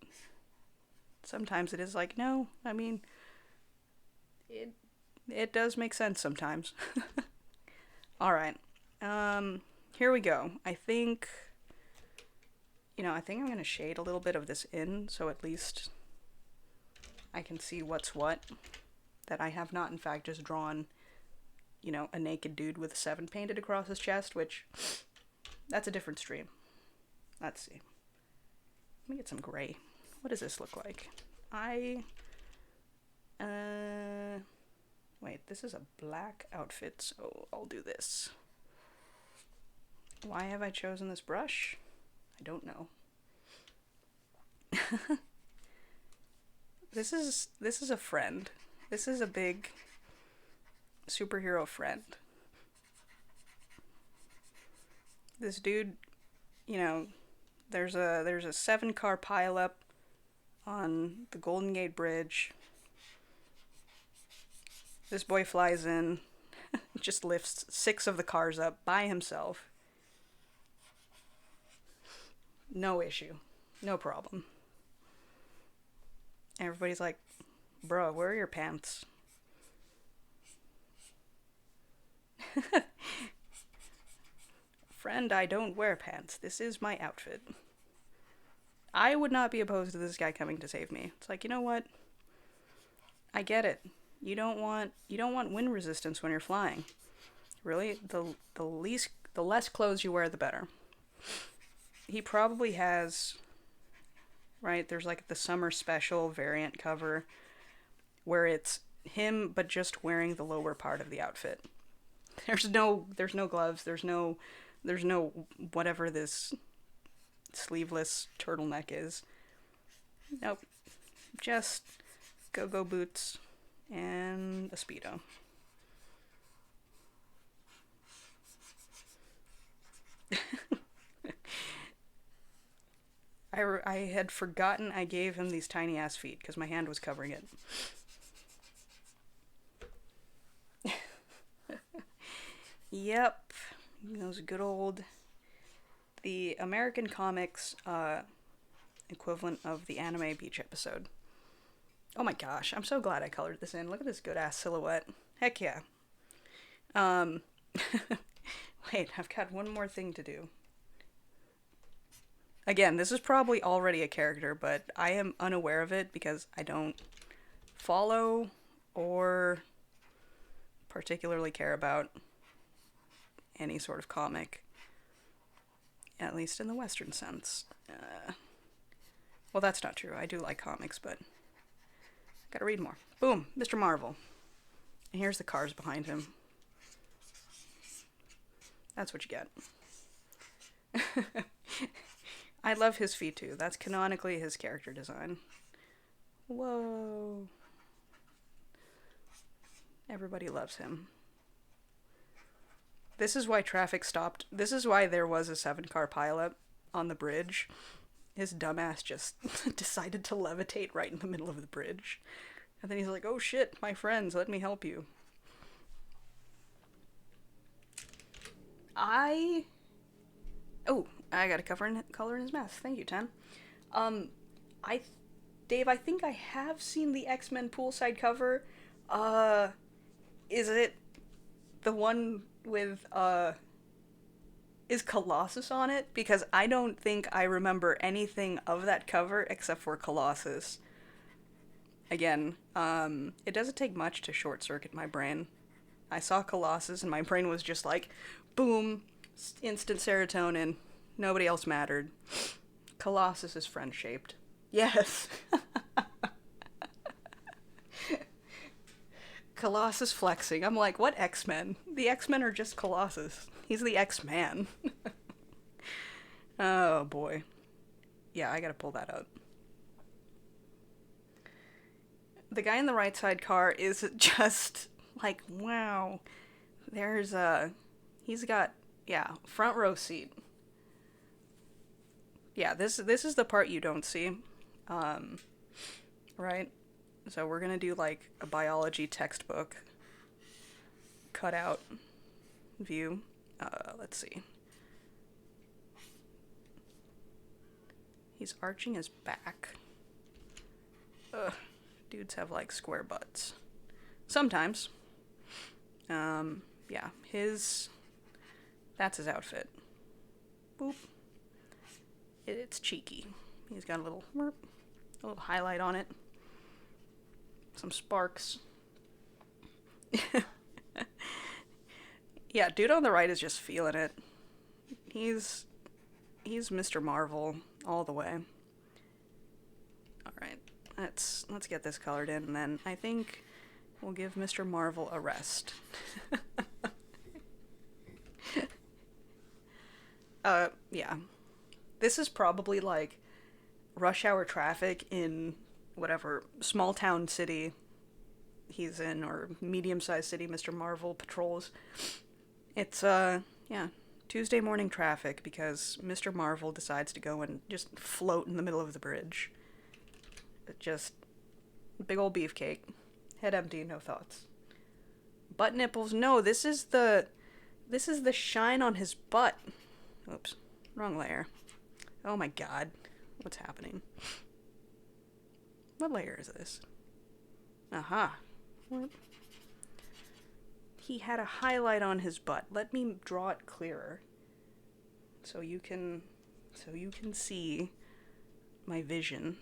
sometimes it is like, no, I mean, it does make sense sometimes. All right. Here we go. I think I'm going to shade a little bit of this in so at least I can see what's what. That I have not, in fact, just drawn, a naked dude with 7 painted across his chest, which, that's a different stream. Let's see. Let me get some gray. What does this look like? Wait, this is a black outfit, so I'll do this. Why have I chosen this brush? I don't know. This is a friend. This is a big superhero friend. This dude, there's a 7-car pileup on the Golden Gate Bridge. This boy flies in, just lifts 6 of the cars up by himself. No issue. No problem. Everybody's like, bro, where are your pants? Friend, I don't wear pants. This is my outfit. I would not be opposed to this guy coming to save me. It's like, you know what? I get it. You don't want wind resistance when you're flying. Really, the less clothes you wear, the better. He probably has, right? There's like the summer special variant cover where it's him but just wearing the lower part of the outfit. There's no gloves. There's no whatever this sleeveless turtleneck is. Nope. Just go-go boots and a Speedo. I had forgotten I gave him these tiny ass feet because my hand was covering it. Yep. Those good old... The American comics equivalent of the anime beach episode. Oh my gosh, I'm so glad I colored this in. Look at this good ass silhouette. Heck yeah. Wait, I've got one more thing to do. Again, this is probably already a character, but I am unaware of it because I don't follow or particularly care about any sort of comic. At least in the Western sense. Well, that's not true. I do like comics, but gotta read more. Boom, Mr. Marvel. And here's the cars behind him. That's what you get. I love his feet too. That's canonically his character design. Whoa. Everybody loves him. This is why traffic stopped. This is why there was a 7-car pileup on the bridge. His dumbass just decided to levitate right in the middle of the bridge. And then he's like, oh shit, my friends, let me help you. I got a color in his mouth. Thank you, Ten. Dave, I think I have seen the X-Men poolside cover. Is it the one with, is Colossus on it? Because I don't think I remember anything of that cover except for Colossus. Again, it doesn't take much to short-circuit my brain. I saw Colossus and my brain was just like, boom, instant serotonin. Nobody else mattered. Colossus is friend-shaped. Yes. Colossus flexing. I'm like, what X-Men? The X-Men are just Colossus. He's the X-Man. Oh, boy. Yeah, I gotta pull that out. The guy in the right side car is just like, wow. There's he's got, yeah, front row seat. Yeah, this is the part you don't see. Right? So we're gonna do like a biology textbook cutout view. Let's see. He's arching his back. Ugh. Dudes have like square butts. Sometimes. Yeah, that's his outfit. Boop. It's cheeky. He's got a little highlight on it. Some sparks. Yeah, dude on the right is just feeling it. He's Mr. Marvel all the way. All right, let's get this colored in, and then I think we'll give Mr. Marvel a rest. Yeah. This is probably like rush hour traffic in whatever small town city he's in, or medium-sized city Mr. Marvel patrols. It's yeah, Tuesday morning traffic because Mr. Marvel decides to go and just float in the middle of the bridge. Just big old beefcake. Head empty, no thoughts. Butt nipples, no, this is the shine on his butt. Oops, wrong layer. Oh my god, what's happening? What layer is this? Aha. What? He had a highlight on his butt. Let me draw it clearer. So you can see my vision.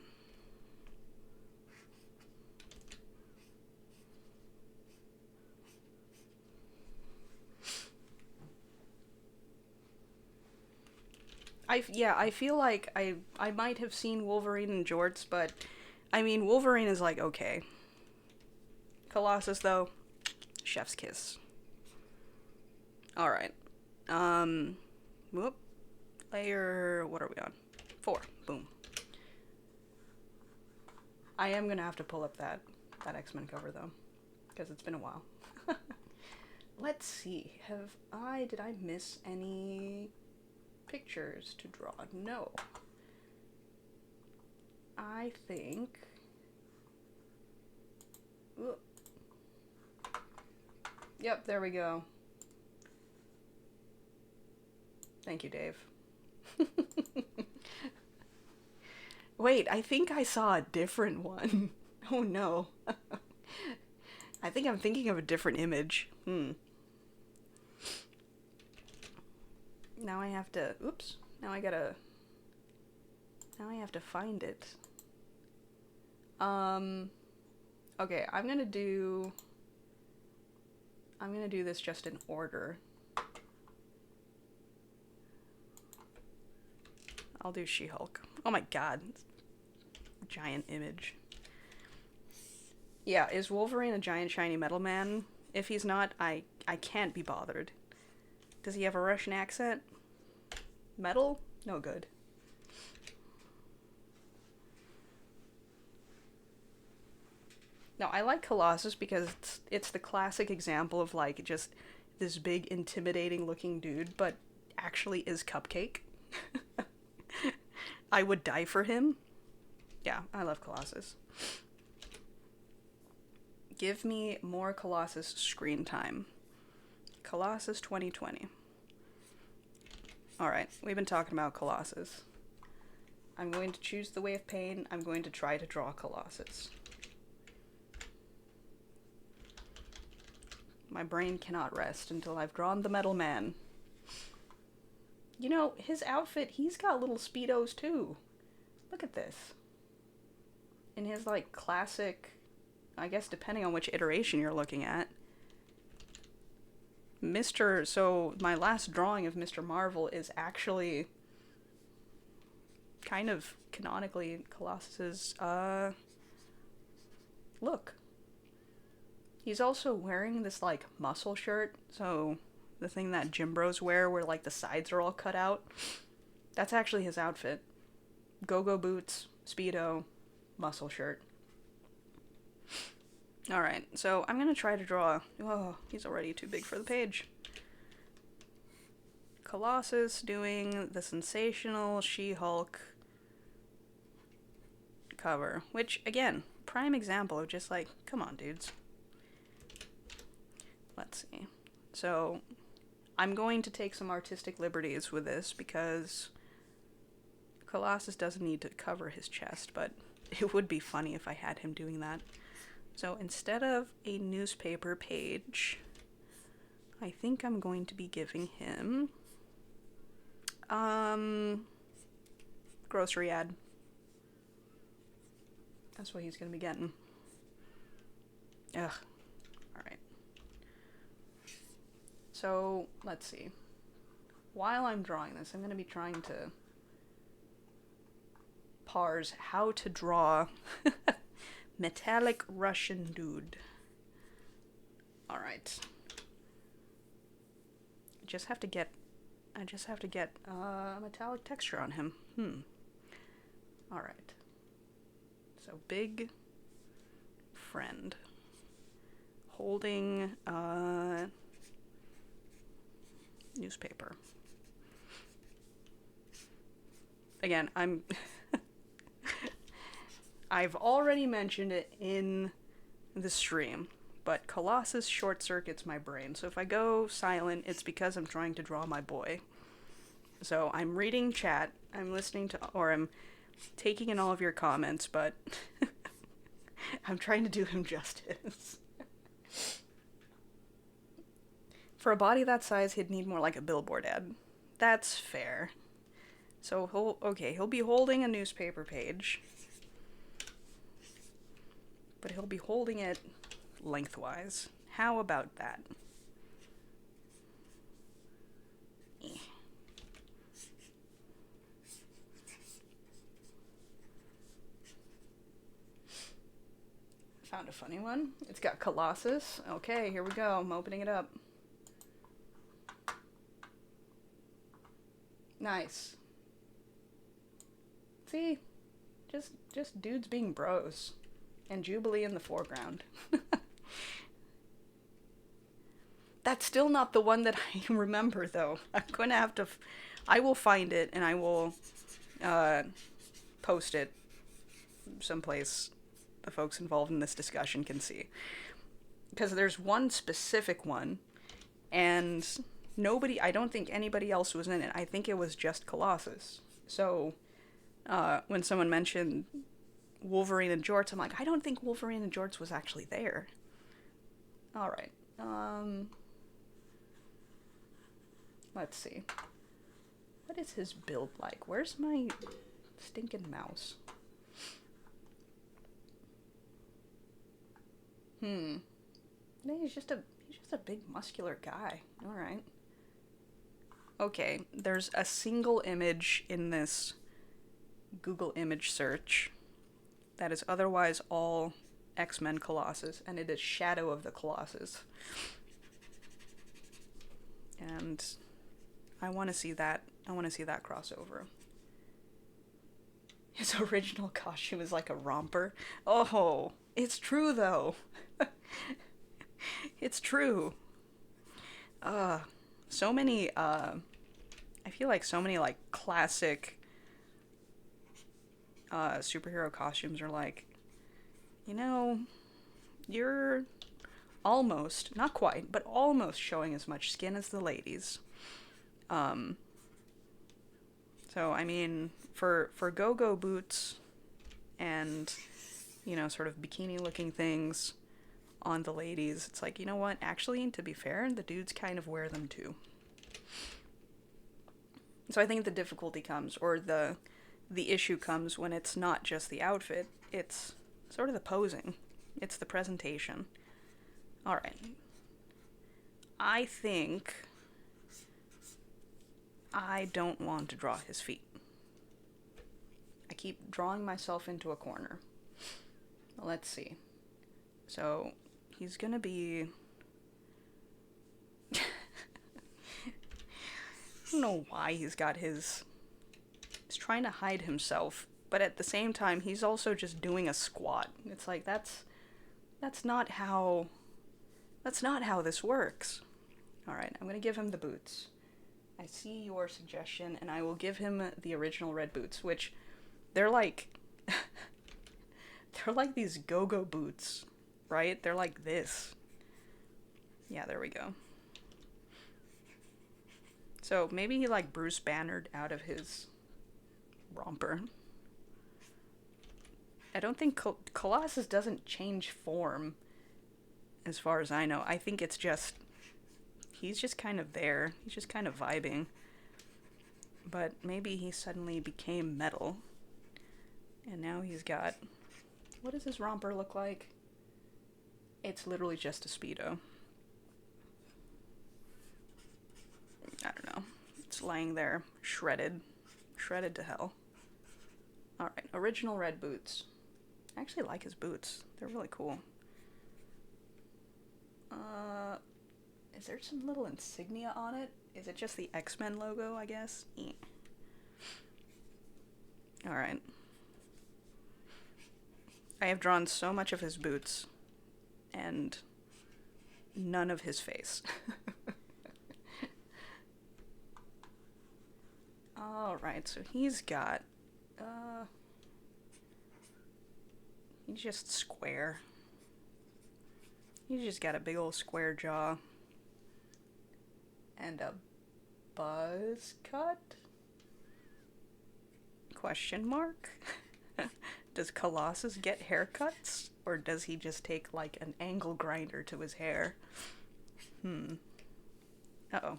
I feel like I might have seen Wolverine in jorts, but I mean, Wolverine is like, okay. Colossus, though, chef's kiss. Alright. Whoop. Layer, what are we on? 4. Boom. I am gonna have to pull up that X-Men cover, though, because it's been a while. Let's see. Did I miss any pictures to draw? No. I think... Ooh. Yep, there we go. Thank you, Dave. Wait, I think I saw a different one. Oh no. I think I'm thinking of a different image. Now I have to... Oops. Now I have to find it. Okay, I'm gonna do this just in order. I'll do She-Hulk. Oh my god. Giant image. Yeah, is Wolverine a giant shiny metal man? If he's not, I can't be bothered. Does he have a Russian accent? Metal? No good. No, I like Colossus because it's the classic example of like just this big intimidating looking dude, but actually is Cupcake. I would die for him. Yeah, I love Colossus. Give me more Colossus screen time. Colossus 2020. Alright, we've been talking about Colossus. I'm going to choose the way of pain. I'm going to try to draw Colossus. My brain cannot rest until I've drawn the Metal Man. You know, his outfit, he's got little Speedos too. Look at this. In his, like, classic, I guess depending on which iteration you're looking at, So my last drawing of Mr. Marvel is actually kind of canonically Colossus's look. He's also wearing this like muscle shirt, so the thing that gym bros wear where like the sides are all cut out. That's actually his outfit. Go-go boots, Speedo, muscle shirt. Alright, so I'm gonna try to draw... Oh, he's already too big for the page. Colossus doing the sensational She-Hulk cover. Which, again, prime example of just like, come on, dudes. Let's see. So, I'm going to take some artistic liberties with this because Colossus doesn't need to cover his chest, but it would be funny if I had him doing that. So instead of a newspaper page, I think I'm going to be giving him grocery ad. That's what he's gonna be getting. Ugh. Alright. So, let's see. While I'm drawing this, I'm gonna be trying to parse how to draw metallic Russian dude. Alright. I just have to get metallic texture on him. Alright. So big friend holding newspaper. Again, I've already mentioned it in the stream, but Colossus short circuits my brain. So if I go silent, it's because I'm trying to draw my boy. So I'm reading chat, I'm listening to, or I'm taking in all of your comments, but I'm trying to do him justice. For a body that size, he'd need more like a billboard ad. That's fair. So he'll be holding a newspaper page. But he'll be holding it lengthwise. How about that? Found a funny one. It's got Colossus. Okay, here we go. I'm opening it up. Nice. See? Just dudes being bros. And Jubilee in the foreground. That's still not the one that I remember, though. I'm going to have to... I will find it, and I will post it someplace the folks involved in this discussion can see. Because there's one specific one, and I don't think anybody else was in it. I think it was just Colossus. So, when someone mentioned Wolverine and Jorts, I'm like, I don't think Wolverine and Jorts was actually there. Alright. Let's see. What is his build like? Where's my stinking mouse? He's just a big muscular guy. Alright. Okay, there's a single image in this Google image search that is otherwise all X-Men Colossus, and it is Shadow of the Colossus. And I want to see that. I want to see that crossover. His original costume is like a romper. Oh, it's true though. It's true. So many, I feel like so many like classic superhero costumes are like, you know, you're almost, not quite, but almost showing as much skin as the ladies. So, I mean, for go-go boots and, you know, sort of bikini-looking things on the ladies, it's like, you know what, actually, to be fair, the dudes kind of wear them too. So I think the difficulty comes, or the issue comes when it's not just the outfit, it's sort of the posing. It's the presentation. Alright. I think I don't want to draw his feet. I keep drawing myself into a corner. Let's see. So, he's gonna be... I don't know why he's got his... He's trying to hide himself, but at the same time, he's also just doing a squat. It's like, that's not how this works. Alright, I'm gonna give him the boots. I see your suggestion, and I will give him the original red boots, which, they're like... they're like these go-go boots, right? They're like this. Yeah, there we go. So, maybe he, like, Bruce Bannered out of his romper. I don't think Colossus doesn't change form, as far as I know. I think it's just... He's just kind of there. He's just kind of vibing. But maybe he suddenly became metal. And now he's got... What does his romper look like? It's literally just a Speedo. I don't know. It's laying there, shredded. Shredded to hell. Alright, original red boots. I actually like his boots. They're really cool. Is there some little insignia on it? Is it just the X-Men logo, I guess? Alright. I have drawn so much of his boots, and none of his face. Alright, so he's got, he's just square. He's just got a big old square jaw. And a buzz cut? Question mark? Does Colossus get haircuts? Or does he just take, like, an angle grinder to his hair? Uh-oh.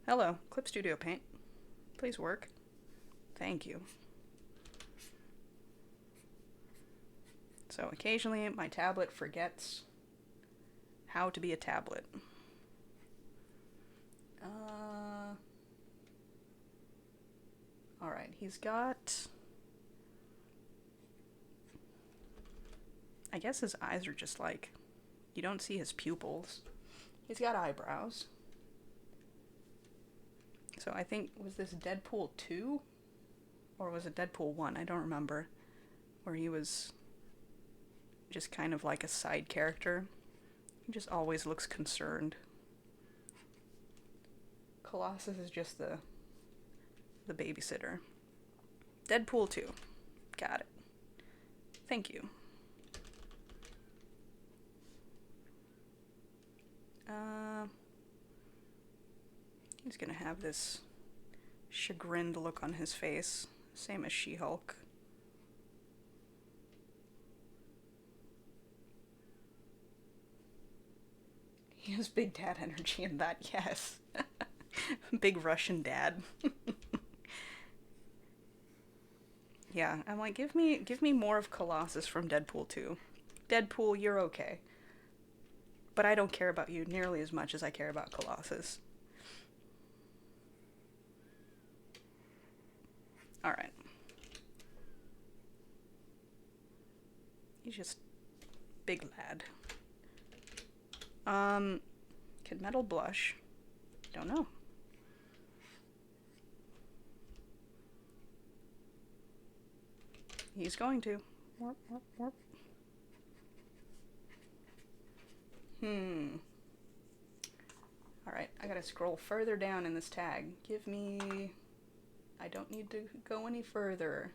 Hello, Clip Studio Paint. Please work. Thank you. So occasionally my tablet forgets how to be a tablet. Alright, he's got... I guess his eyes are just like... You don't see his pupils. He's got eyebrows. So I think, was this Deadpool 2? Or was it Deadpool 1? I don't remember. Where he was just kind of like a side character. He just always looks concerned. Colossus is just the babysitter. Deadpool 2. Got it. Thank you. He's gonna have this chagrined look on his face. Same as She-Hulk. He has big dad energy in that, yes. Big Russian dad. Yeah, I'm like, give me more of Colossus from Deadpool 2. Deadpool, you're okay. But I don't care about you nearly as much as I care about Colossus. Alright. He's just big lad. Can metal blush? Don't know. He's going to. Warp, warp, warp. Alright, I gotta scroll further down in this tag. Give me... I don't need to go any further,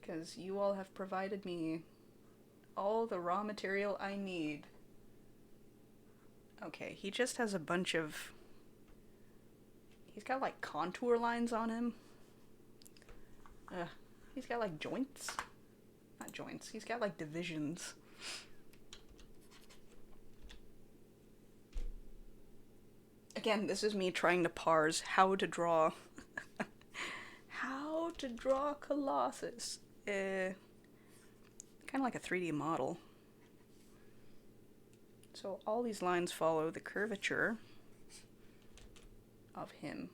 because you all have provided me all the raw material I need. Okay, he just has a bunch of... He's got, like, contour lines on him. He's got, like, joints. Not joints. He's got, like, divisions. Again, this is me trying to parse how to draw... how to draw Colossus. Kind of like a 3D model. So So all these lines follow the curvature of him,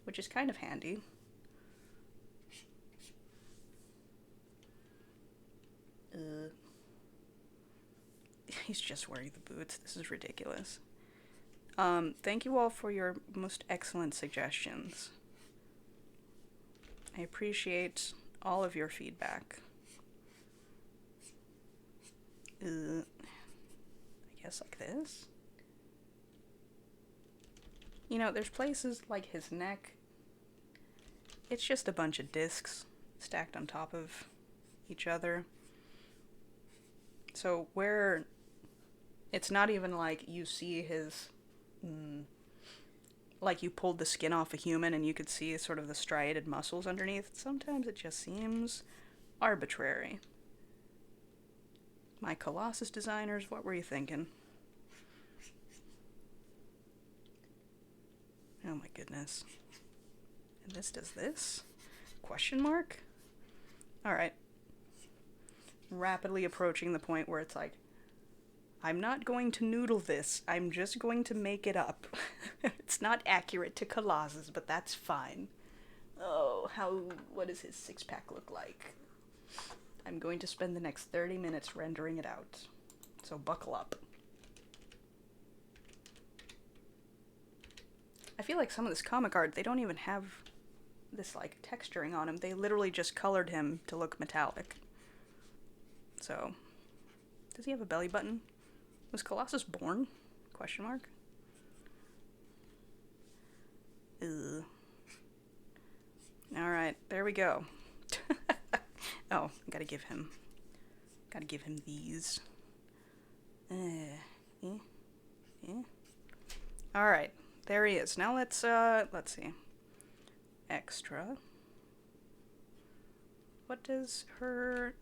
which is kind of handy. He's just wearing the boots. This is ridiculous. Thank you all for your most excellent suggestions. I appreciate all of your feedback. I guess like this. You know, there's places like his neck. It's just a bunch of discs stacked on top of each other. So where it's not even like you see his, like you pulled the skin off a human and you could see sort of the striated muscles underneath. Sometimes it just seems arbitrary. My Colossus designers, what were you thinking? Oh my goodness. And this does this? Question mark? Alright. Rapidly approaching the point where it's like, I'm not going to noodle this, I'm just going to make it up. It's not accurate to Colossus, but that's fine. Oh, what does his six-pack look like? I'm going to spend the next 30 minutes rendering it out. So buckle up. I feel like some of this comic art, they don't even have this, like, texturing on him. They literally just colored him to look metallic. So, does he have a belly button? Was Colossus born? Question mark. Ugh. Alright, there we go. Oh, gotta give him these. Alright, there he is. Now let's see. Extra. What does her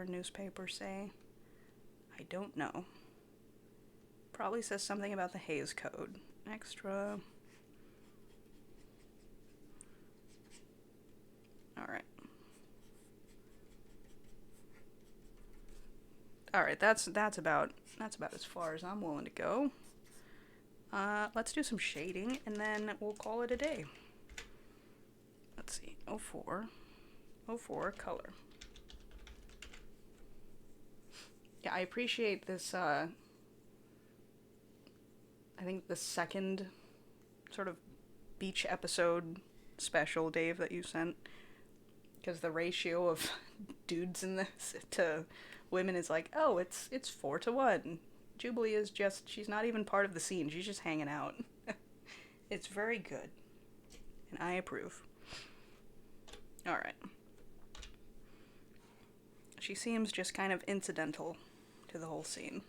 newspaper say? I don't know. Probably says something about the Hays Code. Extra. Alright. Alright, that's about as far as I'm willing to go. Let's do some shading, and then we'll call it a day. Let's see. 04 color. Yeah, I appreciate this, I think the second sort of beach episode special, Dave, that you sent. Because the ratio of dudes in this to women is like, oh, it's 4-1. Jubilee is just, she's not even part of the scene. She's just hanging out. It's very good. And I approve. Alright. She seems just kind of incidental to the whole scene.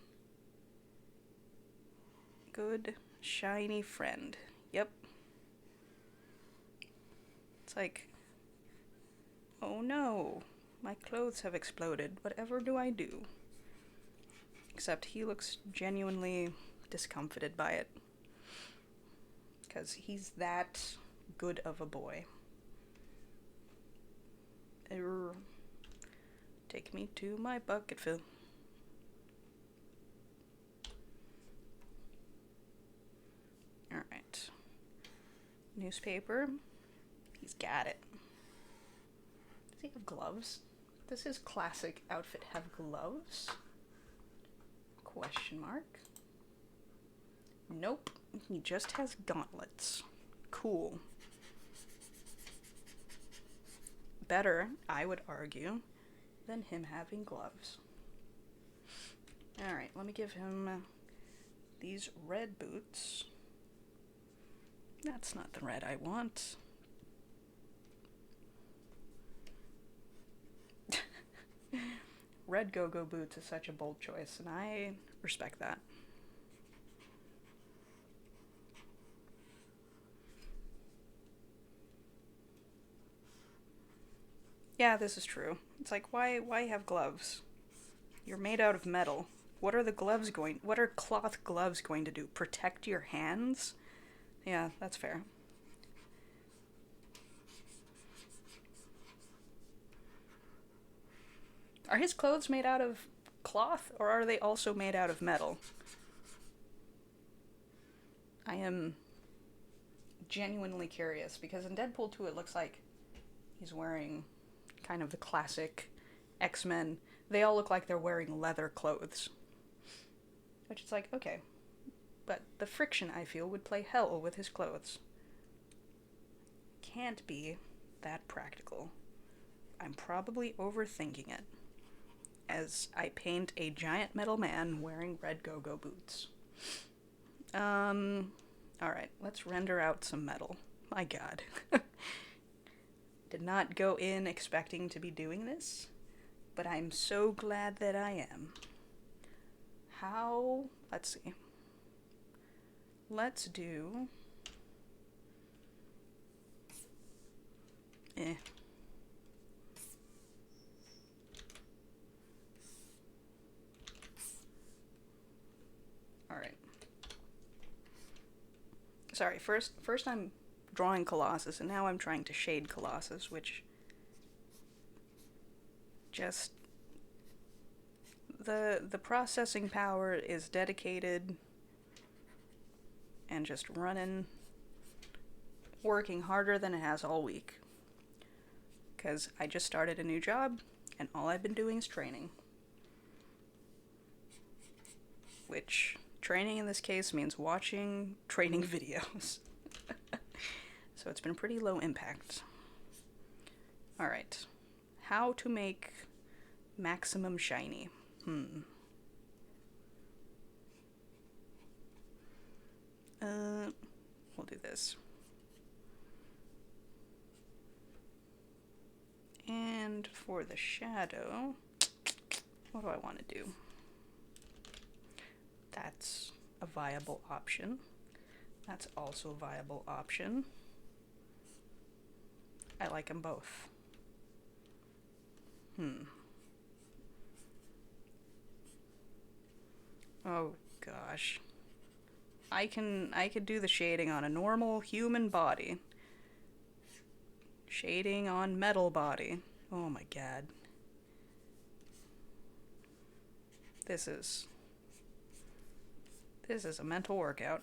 Good, shiny friend. Yep. It's like, oh no, my clothes have exploded. Whatever do I do? Except he looks genuinely discomfited by it. Because he's that good of a boy. Take me to my bucket fill. Alright. Newspaper. He's got it. Does he have gloves? Does his classic outfit have gloves? Question mark. Nope. He just has gauntlets. Cool. Better, I would argue, than him having gloves. Alright, let me give him these red boots. That's not the red I want. Red go-go boots is such a bold choice, and I respect that. Yeah, this is true. It's like, why have gloves? You're made out of metal. What are cloth gloves going to do? Protect your hands? Yeah, that's fair. Are his clothes made out of cloth, or are they also made out of metal? I am genuinely curious, because in Deadpool 2 it looks like he's wearing kind of the classic X-Men. They all look like they're wearing leather clothes. Which is like, okay. But the friction, I feel, would play hell with his clothes. Can't be that practical. I'm probably overthinking it, as I paint a giant metal man wearing red go-go boots. Alright, let's render out some metal. My god. Did not go in expecting to be doing this, but I'm so glad that I am. How? Let's see. Let's do... Alright. Sorry, first I'm drawing Colossus, and now I'm trying to shade Colossus, which... just... The processing power is dedicated and just running, working harder than it has all week. Because I just started a new job, and all I've been doing is training. Which, training in this case means watching training videos. So it's been pretty low impact. Alright. How to make maximum shiny. We'll do this. And for the shadow, what do I want to do? That's a viable option. That's also a viable option. I like them both. Oh gosh. I could do the shading on a normal human body. Shading on metal body. Oh my god. This is a mental workout.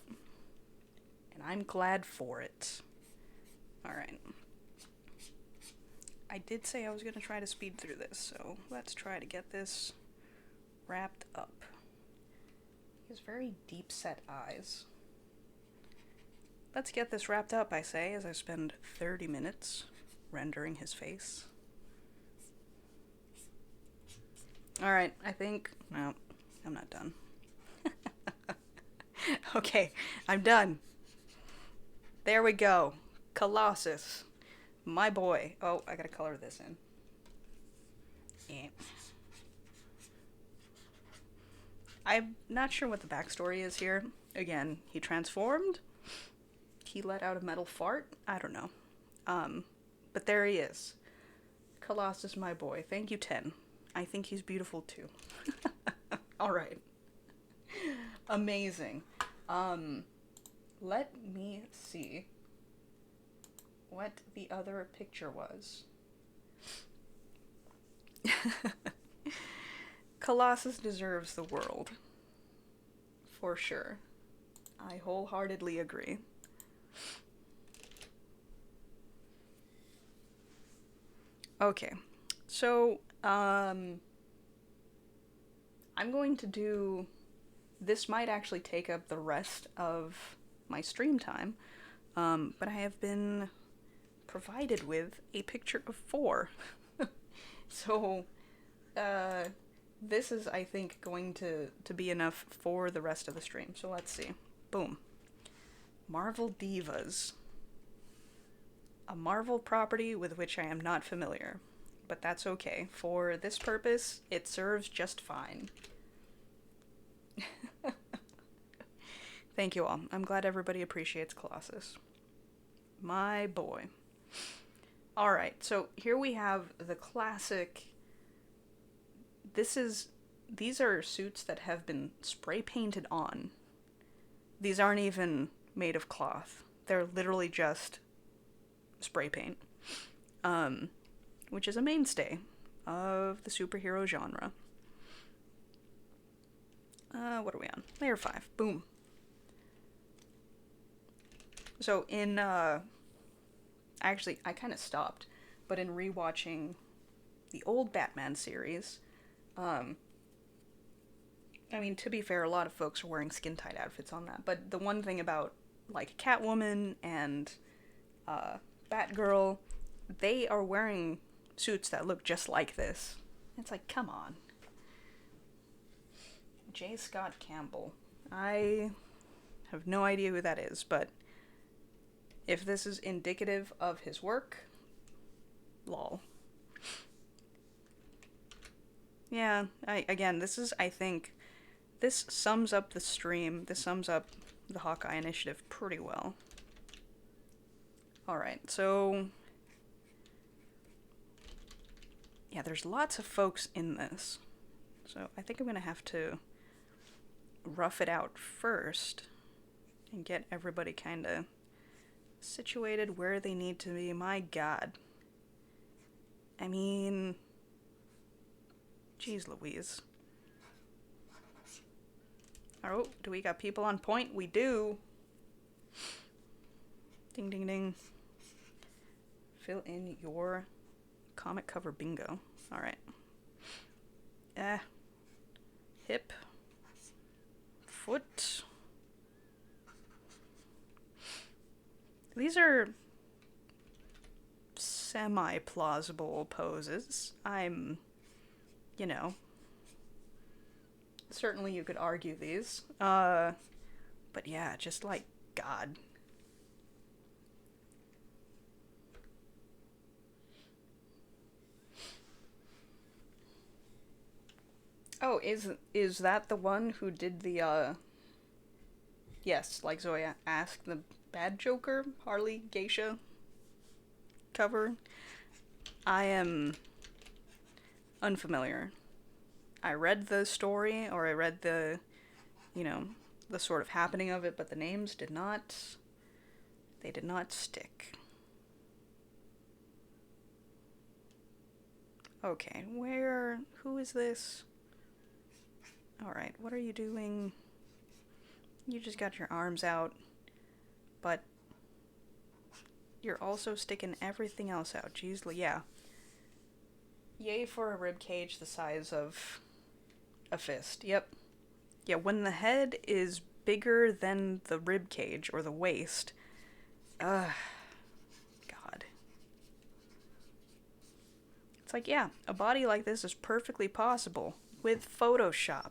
And I'm glad for it. Alright. I did say I was going to try to speed through this, so let's try to get this wrapped up. He has very deep set eyes. Let's get this wrapped up, I say, as I spend 30 minutes rendering his face. Alright, I think... no, I'm not done. Okay, I'm done. There we go. Colossus. My boy. Oh, I gotta color this in. Yeah. I'm not sure what the backstory is here. Again, he transformed. He let out a metal fart. I don't know. But there he is. Colossus, my boy. Thank you, 10. I think he's beautiful too. Alright. Amazing. Let me see what the other picture was. Colossus deserves the world. For sure. I wholeheartedly agree. Okay. So, I'm going to do... this might actually take up the rest of my stream time, but I have been provided with a picture of 4. So, this is, I think, going to be enough for the rest of the stream. So let's see. Boom. Marvel Divas. A Marvel property with which I am not familiar, but that's okay. For this purpose, it serves just fine. Thank you all. I'm glad everybody appreciates Colossus. My boy. Alright, so here we have the classic... these are suits that have been spray painted on. These aren't even made of cloth. They're literally just spray paint. Which is a mainstay of the superhero genre. What are we on? Layer 5. Boom. So in actually I kind of stopped, but in rewatching the old Batman series, um, I mean, to be fair, a lot of folks are wearing skin tight outfits on that. But the one thing about like Catwoman and Batgirl, they are wearing suits that look just like this. It's like, come on. J. Scott Campbell. I have no idea who that is, but if this is indicative of his work, lol. Yeah, I think, this sums up the stream. This sums up the Hawkeye initiative pretty well. Alright, so yeah, there's lots of folks in this. So I think I'm gonna have to rough it out first and get everybody kind of situated where they need to be. My god. I mean, jeez Louise. Oh, do we got people on point? We do. Ding, ding, ding. Fill in your comic cover bingo. Alright. Hip. Foot. These are semi-plausible poses. You know, certainly you could argue these. But yeah, just like, God. Oh, is that the one who did the, yes, like Zoe asked, the Bad Joker, Harley Geisha cover? I am unfamiliar. I read the story, or I read the, the sort of happening of it, but the names did not stick. Okay, who is this? Alright, what are you doing? You just got your arms out, but you're also sticking everything else out. Jeez, yeah. Yay for a rib cage the size of a fist. Yep. Yeah, when the head is bigger than the rib cage or the waist, God. It's like, yeah, a body like this is perfectly possible with Photoshop.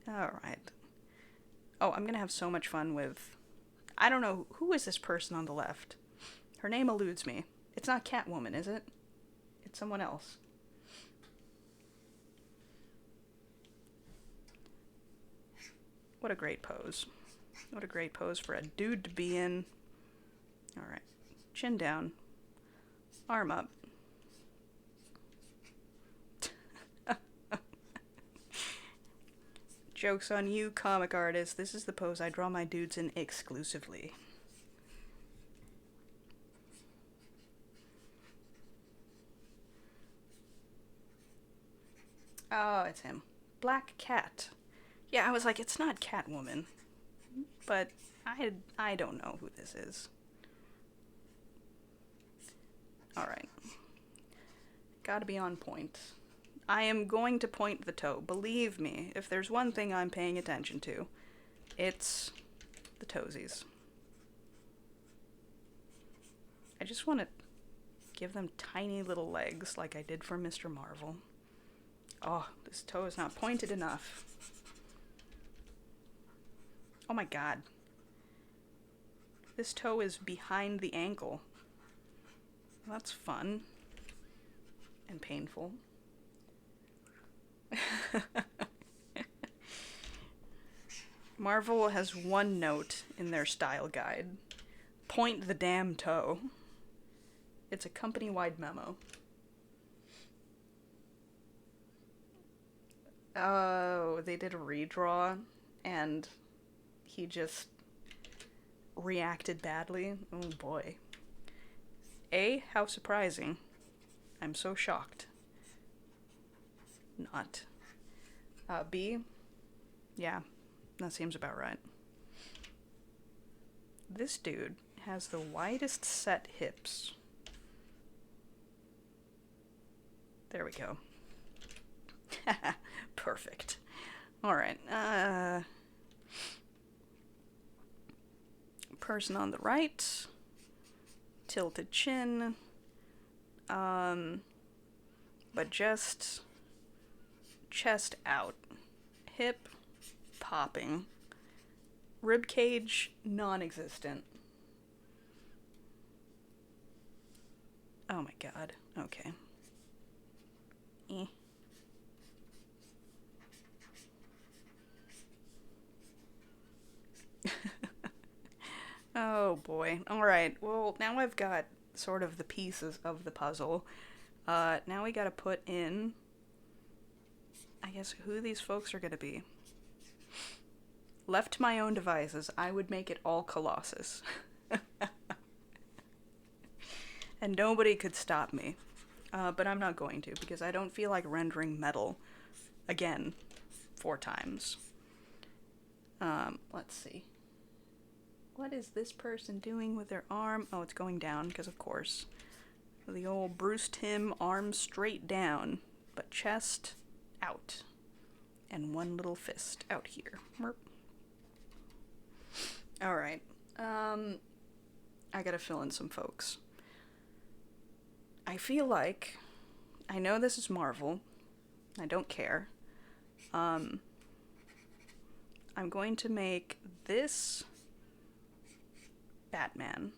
Alright. Oh, I'm gonna have so much fun with... I don't know, who is this person on the left? Her name eludes me. It's not Catwoman, is it? It's someone else. What a great pose. What a great pose for a dude to be in. Alright. Chin down. Arm up. Joke's on you, comic artist. This is the pose I draw my dudes in exclusively. Oh, it's him. Black Cat. Yeah, I was like, it's not Catwoman. But I don't know who this is. Alright. Gotta be on point. I am going to point the toe. Believe me, if there's one thing I'm paying attention to, it's the toesies. I just want to give them tiny little legs like I did for Mr. Marvel. Oh, this toe is not pointed enough. Oh my god. This toe is behind the ankle. That's fun. And painful. Marvel has one note in their style guide. Point the damn toe. It's a company-wide memo. Oh, they did a redraw, and he just reacted badly. Oh boy. A, how surprising. I'm so shocked. Not. B, Yeah, that seems about right. This dude has the widest set hips. There we go. Perfect. Alright, person on the right. Tilted chin. But just chest out. Hip popping. Rib cage non-existent. Oh my god. Okay. Eh. Oh boy. Alright, well, now I've got sort of the pieces of the puzzle. Now we gotta put in, I guess, who these folks are gonna be. Left to my own devices, I would make it all Colossus. And nobody could stop me. But I'm not going to, because I don't feel like rendering metal again 4 times. Let's see. What is this person doing with their arm? Oh, it's going down, because of course. The old Bruce Timm arm straight down, but chest out. And one little fist out here. Merp. Alright. I gotta fill in some folks. I feel like, I know this is Marvel. I don't care. I'm going to make this Batman.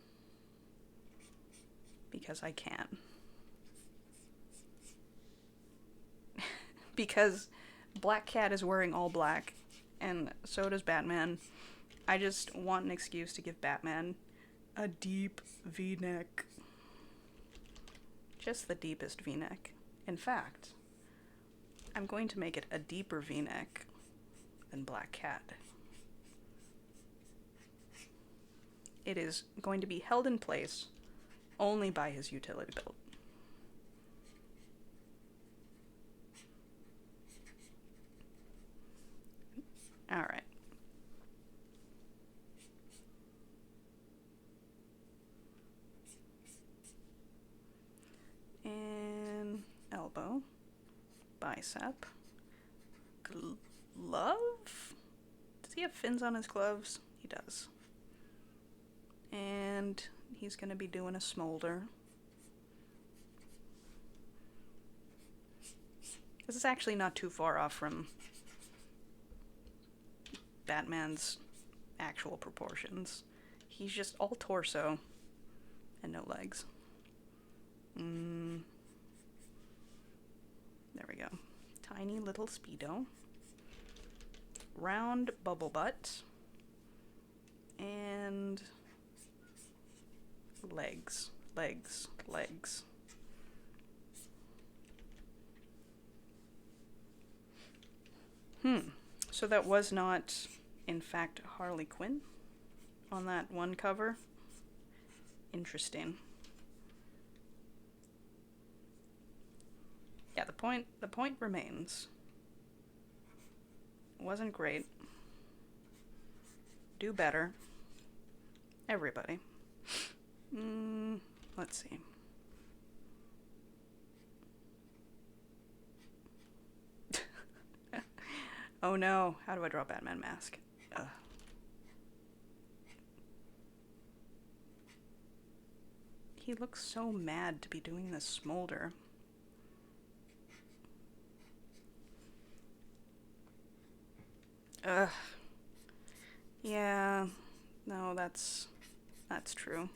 Because I can. Because Black Cat is wearing all black, and so does Batman. I just want an excuse to give Batman a deep V-neck. Just the deepest V-neck. In fact, I'm going to make it a deeper V-neck than Black Cat. It is going to be held in place only by his utility belt. Alright. And elbow. Bicep. Glove? Does he have fins on his gloves? He does. And he's gonna be doing a smolder. This is actually not too far off from Batman's actual proportions. He's just all torso and no legs. There we go. Tiny little Speedo. Round bubble butt. And legs. Legs. Legs. So that was not, in fact, Harley Quinn on that one cover. Interesting. Yeah, the point remains. Wasn't great. Do better. Everybody. Let's see. Oh no, how do I draw Batman mask? He looks so mad to be doing this smolder. Yeah, no, that's true.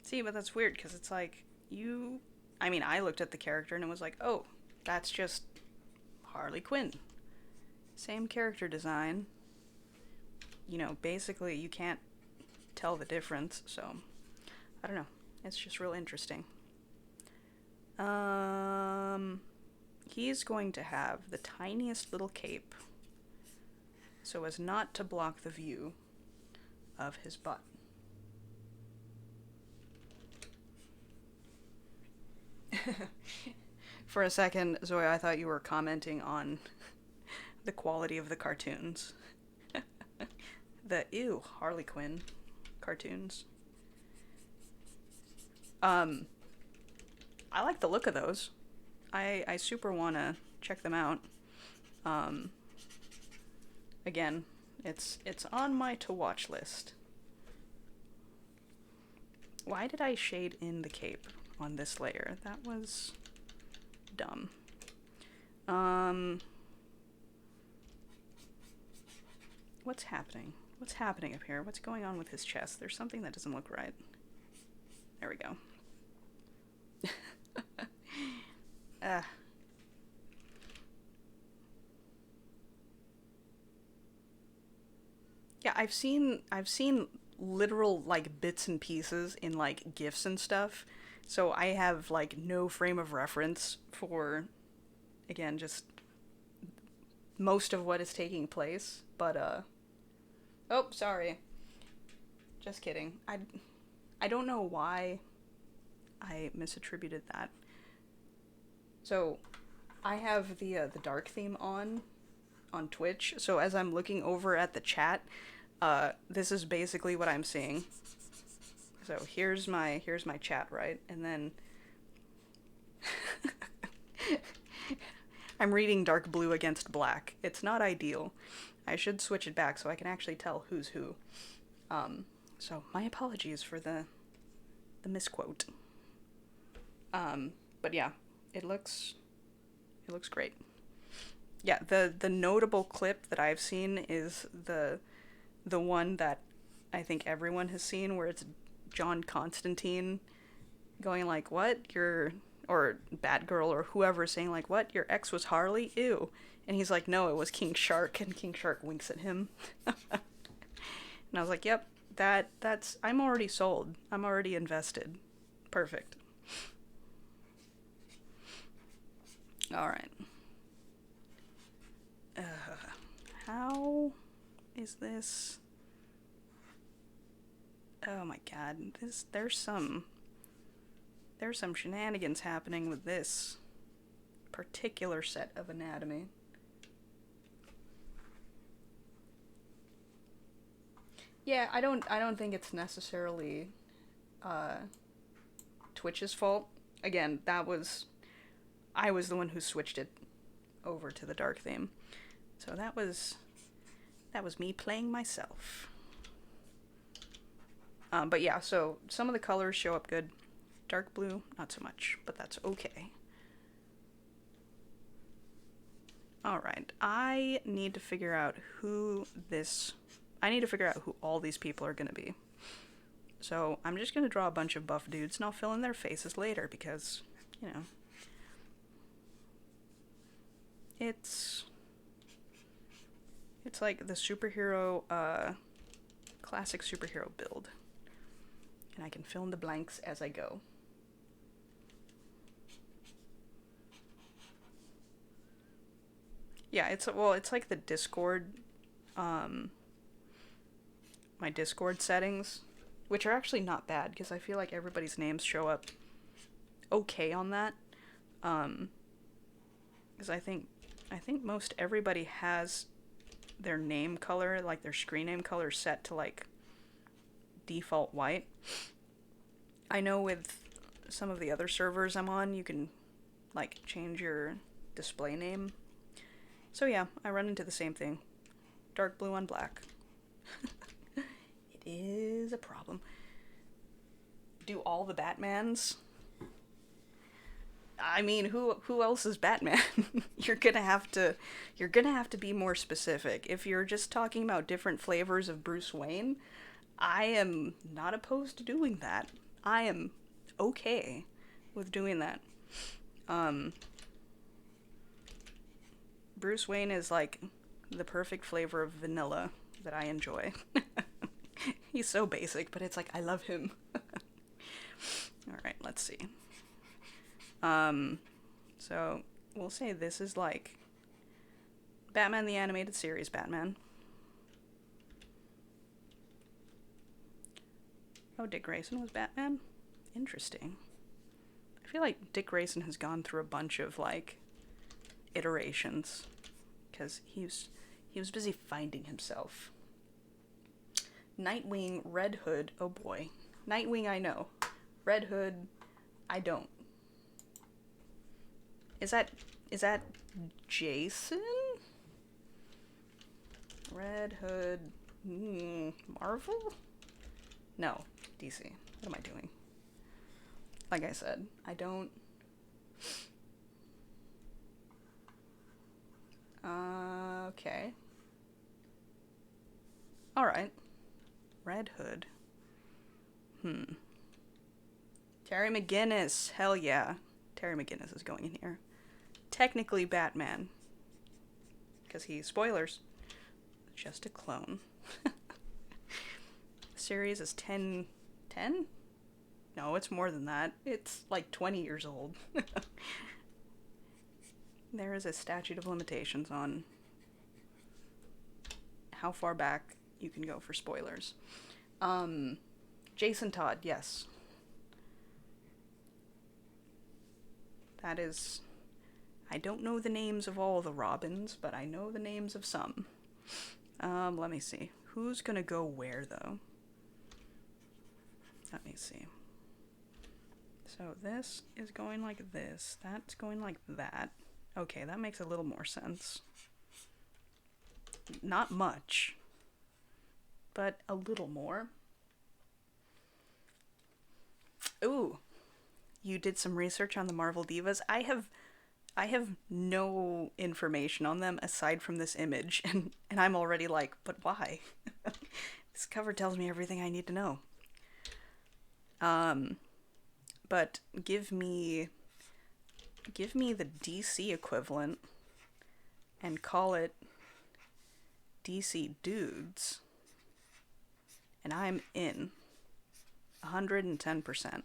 See, but that's weird, because it's like, I looked at the character and it was like, oh, that's just Harley Quinn. Same character design. You know, basically you can't tell the difference, so I don't know. It's just real interesting. He's going to have the tiniest little cape so as not to block the view of his butt. For a second, Zoya, I thought you were commenting on the quality of the cartoons. The ew, Harley Quinn cartoons. I like the look of those. I super wanna check them out. Um, Again, it's on my to watch list. Why did I shade in the cape on this layer? That was dumb. What's happening? What's happening up here? What's going on with his chest? There's something that doesn't look right. There we go. Yeah, I've seen literal like bits and pieces in like GIFs and stuff. So I have like no frame of reference for, again, just most of what is taking place. But oh, sorry. Just kidding. I don't know why I misattributed that. So I have the dark theme on Twitch. So as I'm looking over at the chat, this is basically what I'm seeing. So here's my chat, right? And then I'm reading dark blue against black. It's not ideal. I should switch it back so I can actually tell who's who. So my apologies for the misquote. But yeah, it looks great. Yeah, the notable clip that I've seen is the one that I think everyone has seen, where it's John Constantine going like, "What? Or Batgirl or whoever saying like, "What? Your ex was Harley? Ew." And he's like, "No, it was King Shark." And King Shark winks at him. And I was like, "Yep, that's I'm already sold. I'm already invested. Perfect." All right. How is this? Oh my god, there's some shenanigans happening with this particular set of anatomy. Yeah, I don't think it's necessarily Twitch's fault. Again, I was the one who switched it over to the dark theme. So that was me playing myself. But yeah, so some of the colors show up good. Dark blue, not so much, but that's okay. Alright, I need to figure out who all these people are gonna be. So I'm just gonna draw a bunch of buff dudes and I'll fill in their faces later because, you know, it's like the superhero, classic superhero build. And I can fill in the blanks as I go. Yeah, it's like the Discord, my Discord settings, which are actually not bad because I feel like everybody's names show up okay on that. Because I think most everybody has their name color, like their screen name color, set to like default white. I know with some of the other servers I'm on, you can like change your display name. So yeah, I run into the same thing. Dark blue on black. It is a problem. Do all the Batmans? I mean, who else is Batman? You're gonna have to be more specific. If you're just talking about different flavors of Bruce Wayne, I am not opposed to doing that. I am okay with doing that. Bruce Wayne is like the perfect flavor of vanilla that I enjoy. He's so basic, but it's like I love him. Alright, let's see. So we'll say this is like Batman the Animated Series Batman. Oh, Dick Grayson was Batman? Interesting. I feel like Dick Grayson has gone through a bunch of, like, iterations. Because he was busy finding himself. Nightwing, Red Hood, oh boy. Nightwing I know. Red Hood, I don't. Is that Jason? Red Hood, Marvel? No, DC. What am I doing? Like I said, I don't... Okay. Alright. Red Hood. Terry McGinnis. Hell yeah. Terry McGinnis is going in here. Technically Batman. Because he, spoilers, just a clone. The series is 10? No, it's more than that. It's like 20 years old. There is a statute of limitations on how far back you can go for spoilers. Jason Todd, yes. That is... I don't know the names of all the Robins, but I know the names of some. Let me see. Who's gonna go where, though? Let me see. So this is going like this. That's going like that. Okay, that makes a little more sense. Not much, but a little more. Ooh, you did some research on the Marvel Divas. I have no information on them aside from this image, and I'm already like, but why? This cover tells me everything I need to know. But give me the DC equivalent and call it DC Dudes, and I'm in 110%.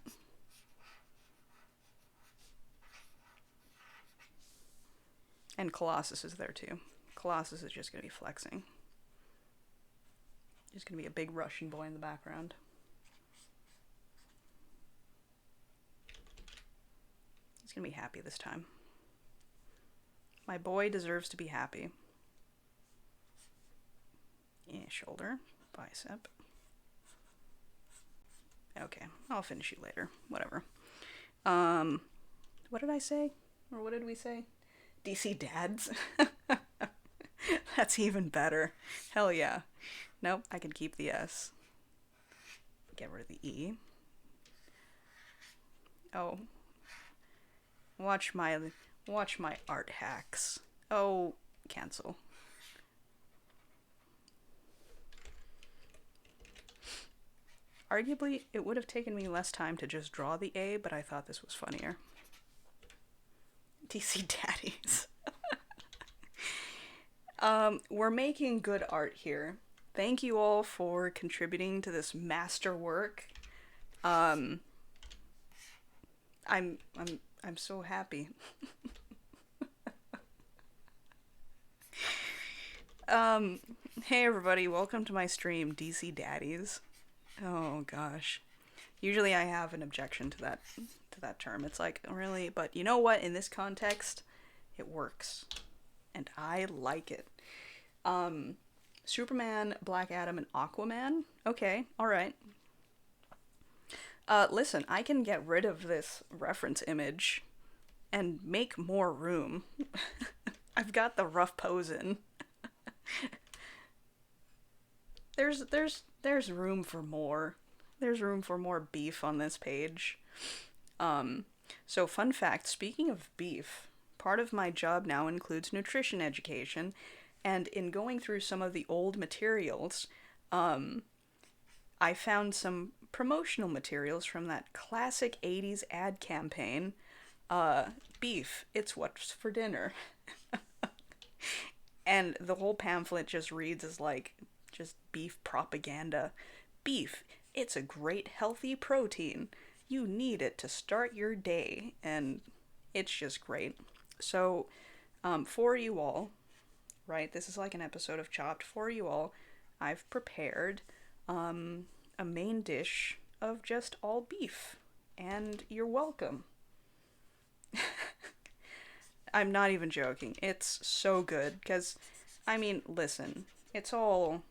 And Colossus is there too. Colossus is just going to be flexing. There's going to be a big Russian boy in the background. He's going to be happy this time. My boy deserves to be happy. Yeah, shoulder, bicep. Okay, I'll finish you later. Whatever. What did I say? Or what did we say? DC Dads? That's even better. Hell yeah. Nope, I can keep the S. Get rid of the E. Oh. Watch my art hacks. Oh, cancel. Arguably, it would have taken me less time to just draw the A, but I thought this was funnier. DC Daddies. We're making good art here. Thank you all for contributing to this masterwork. I'm so happy. Hey everybody, welcome to my stream, DC Daddies. Oh gosh. Usually I have an objection to that term. It's like, really? But you know what? In this context, it works. And I like it. Superman, Black Adam, and Aquaman? Okay, alright. Listen, I can get rid of this reference image and make more room. I've got the rough pose in. There's room for more. There's room for more beef on this page. So fun fact, speaking of beef, part of my job now includes nutrition education, and in going through some of the old materials, I found some promotional materials from that classic 80s ad campaign, beef, it's what's for dinner. And the whole pamphlet just reads as like, just beef propaganda. Beef, it's a great healthy protein. You need it to start your day, and it's just great. So, for you all, right, this is like an episode of Chopped. For you all, I've prepared a main dish of just all beef, and you're welcome. I'm not even joking. It's so good because, I mean, listen, it's all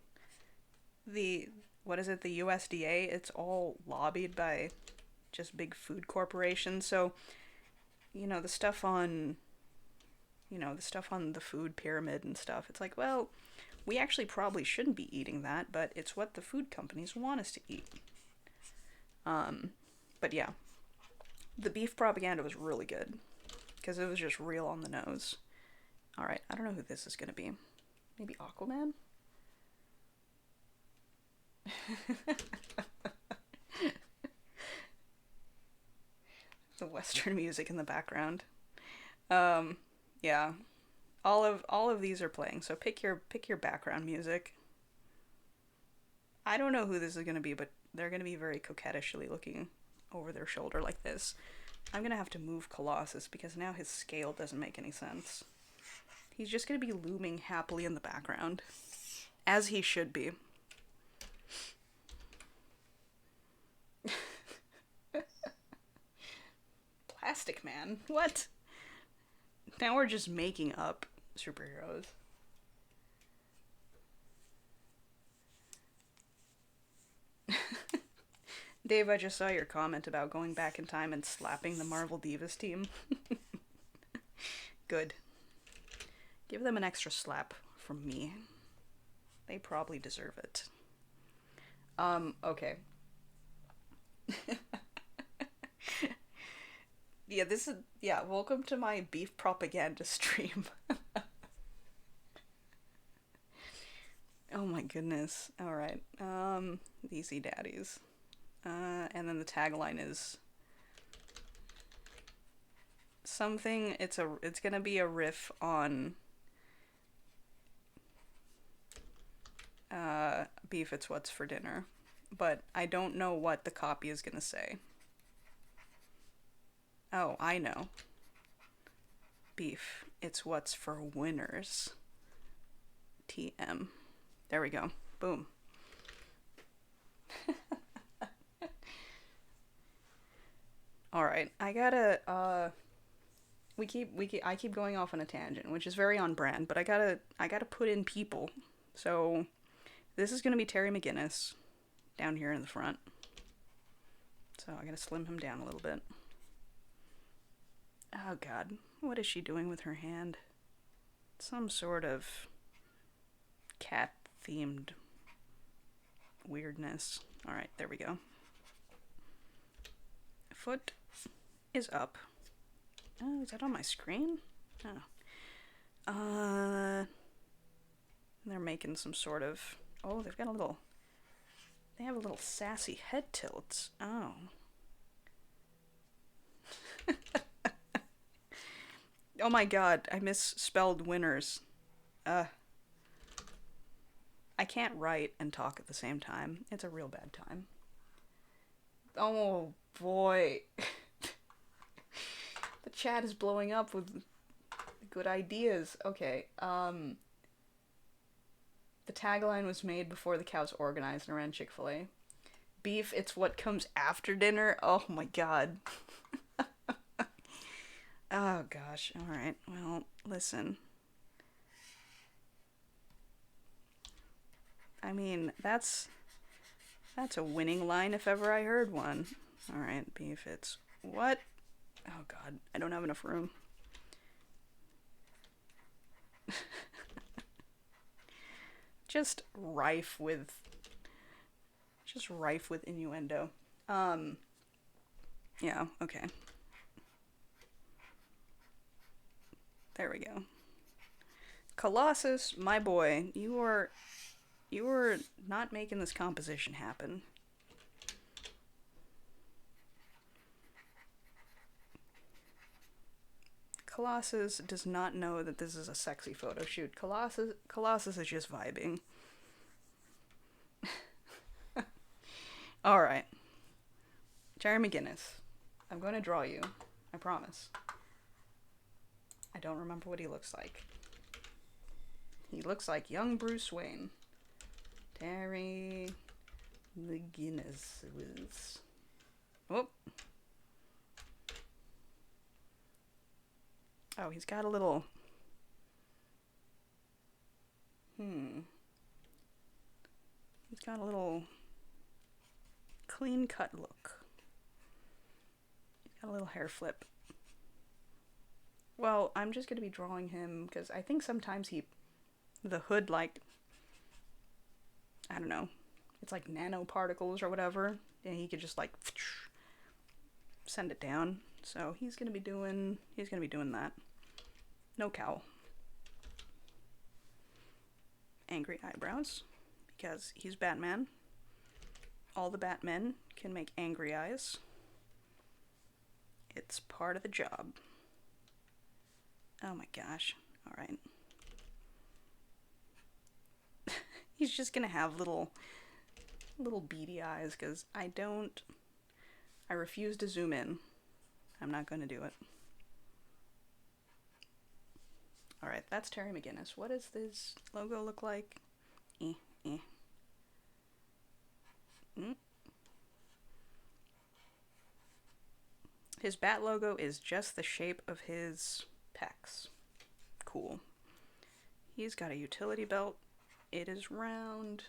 the what is it? The USDA. It's all lobbied by just big food corporations. So the stuff on the stuff on the food pyramid and stuff. It's like, well, we actually probably shouldn't be eating that, but it's what the food companies want us to eat. But yeah, the beef propaganda was really good because it was just real on the nose. All right, I don't know who this is gonna be. Maybe Aquaman. The Western music in the background. Yeah, all of these are playing. So pick your background music. I don't know who this is gonna be, but they're gonna be very coquettishly looking over their shoulder like this. I'm gonna have to move Colossus because now his scale doesn't make any sense. He's just gonna be looming happily in the background, as he should be. Plastic Man? What? Now we're just making up superheroes. Dave, I just saw your comment about going back in time and slapping the Marvel Divas team. Good. Give them an extra slap from me. They probably deserve it. Okay. Welcome to my beef propaganda stream. Oh my goodness. Alright. Easy daddies. And then the tagline is something, it's gonna be a riff on beef, it's what's for dinner. But I don't know what the copy is gonna say. Oh, I know. Beef, it's what's for winners. TM. There we go. Boom. All right, I gotta. I keep going off on a tangent, which is very on brand. But I gotta put in people. So, this is gonna be Terry McGinnis, down here in the front. So I gotta slim him down a little bit. Oh God, what is she doing with her hand? Some sort of cat-themed weirdness. All right, there we go. Foot is up. Oh, is that on my screen? Oh. They're making some sort of... Oh, they've got a little... They have a little sassy head tilts. Oh. Oh my god, I misspelled winners. I can't write and talk at the same time. It's a real bad time. Oh boy. The chat is blowing up with good ideas. Okay, the tagline was made before the cows organized and ran Chick-fil-A. Beef, it's what comes after dinner. Oh my god. Oh gosh, alright. Well, listen. I mean, that's a winning line if ever I heard one. Alright, beef, it's what? Oh god, I don't have enough room. Just rife with innuendo. Yeah, okay. There we go. Colossus, my boy, you were not making this composition happen. Colossus does not know that this is a sexy photo shoot. Colossus is just vibing. Alright. Jerry McGinnis. I'm going to draw you. I promise. I don't remember what he looks like. He looks like young Bruce Wayne. Terry McGinnis. Whoop. Oh, he's got a little... He's got a little clean cut look. He's got a little hair flip. Well, I'm just going to be drawing him because I think sometimes the hood, like, I don't know, it's like nanoparticles or whatever, and he could just like send it down. So he's going to be doing that. No cowl. Angry eyebrows because he's Batman. All the Batmen can make angry eyes. It's part of the job. Oh my gosh. All right. He's just gonna have little beady eyes because I refuse to zoom in. I'm not gonna do it. All right, that's Terry McGinnis. What does this logo look like? His bat logo is just the shape of his pecs. Cool. He's got a utility belt. It is round.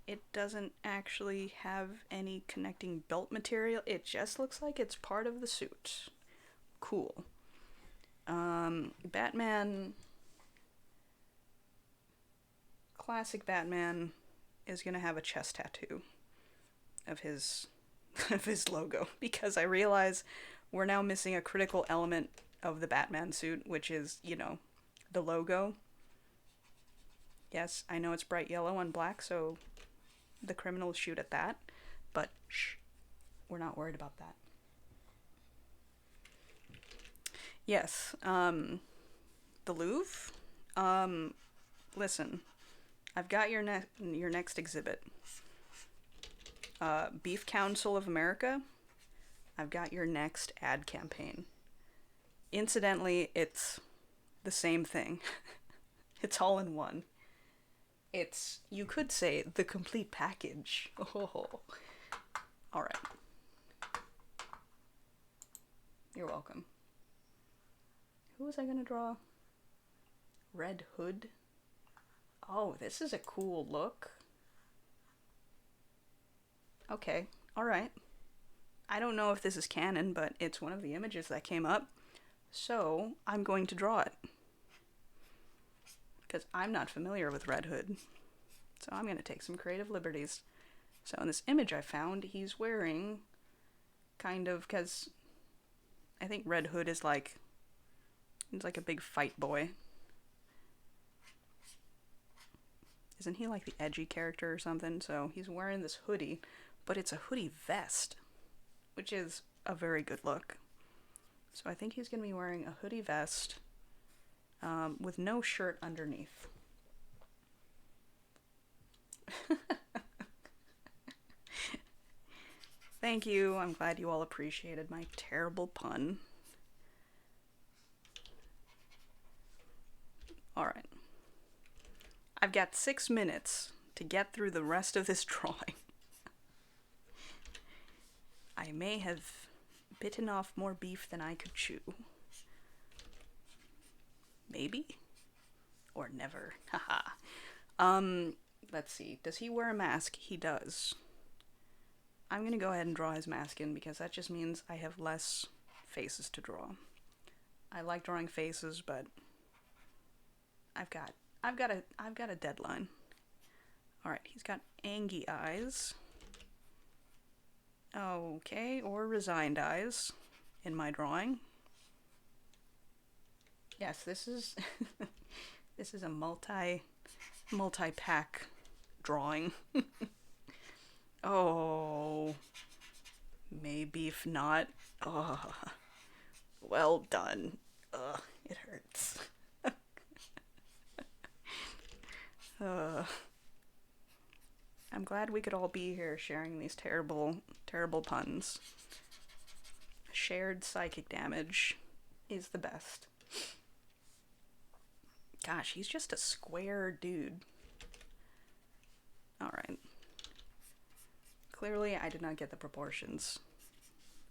It doesn't actually have any connecting belt material. It just looks like it's part of the suit. Cool. Batman, classic Batman, is gonna have a chest tattoo of his logo because I realize we're now missing a critical element of the Batman suit, which is, the logo. Yes, I know it's bright yellow and black, so the criminals shoot at that, but shh, we're not worried about that. Yes, the Louvre. Listen, I've got your next exhibit. Beef Council of America. I've got your next ad campaign. Incidentally, it's the same thing. It's all in one. It's, you could say, the complete package. Oh. All right. You're welcome. Who was I gonna draw? Red Hood. Oh, this is a cool look. Okay, alright. I don't know if this is canon, but it's one of the images that came up. So, I'm going to draw it. Because I'm not familiar with Red Hood. So I'm going to take some creative liberties. So in this image I found, he's wearing kind of, because I think Red Hood is like, he's like a big fight boy. Isn't he like the edgy character or something? So he's wearing this hoodie, but it's a hoodie vest, which is a very good look. So I think he's going to be wearing a hoodie vest with no shirt underneath. Thank you. I'm glad you all appreciated my terrible pun. Alright. I've got 6 minutes to get through the rest of this drawing. I may have bitten off more beef than I could chew. Maybe? Or never. Haha. Let's see. Does he wear a mask? He does. I'm gonna go ahead and draw his mask in because that just means I have less faces to draw. I like drawing faces, but I've got a deadline. Alright, he's got angry eyes. Okay, or resigned eyes in my drawing. Yes, this is this is a multi-pack drawing. Oh, maybe if not. Oh, well done. Ugh, it hurts. I'm glad we could all be here sharing these terrible, terrible puns. Shared psychic damage is the best. Gosh, he's just a square dude. Alright. Clearly, I did not get the proportions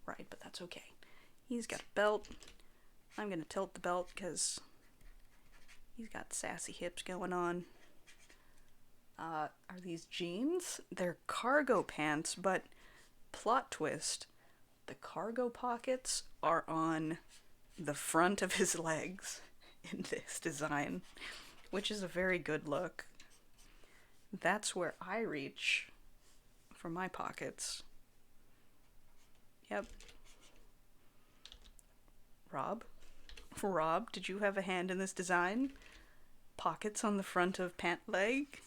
right, but that's okay. He's got a belt, I'm gonna tilt the belt because he's got sassy hips going on. Are these jeans? They're cargo pants, but plot twist, the cargo pockets are on the front of his legs in this design, which is a very good look. That's where I reach for my pockets. Yep. Rob, did you have a hand in this design? Pockets on the front of pant leg?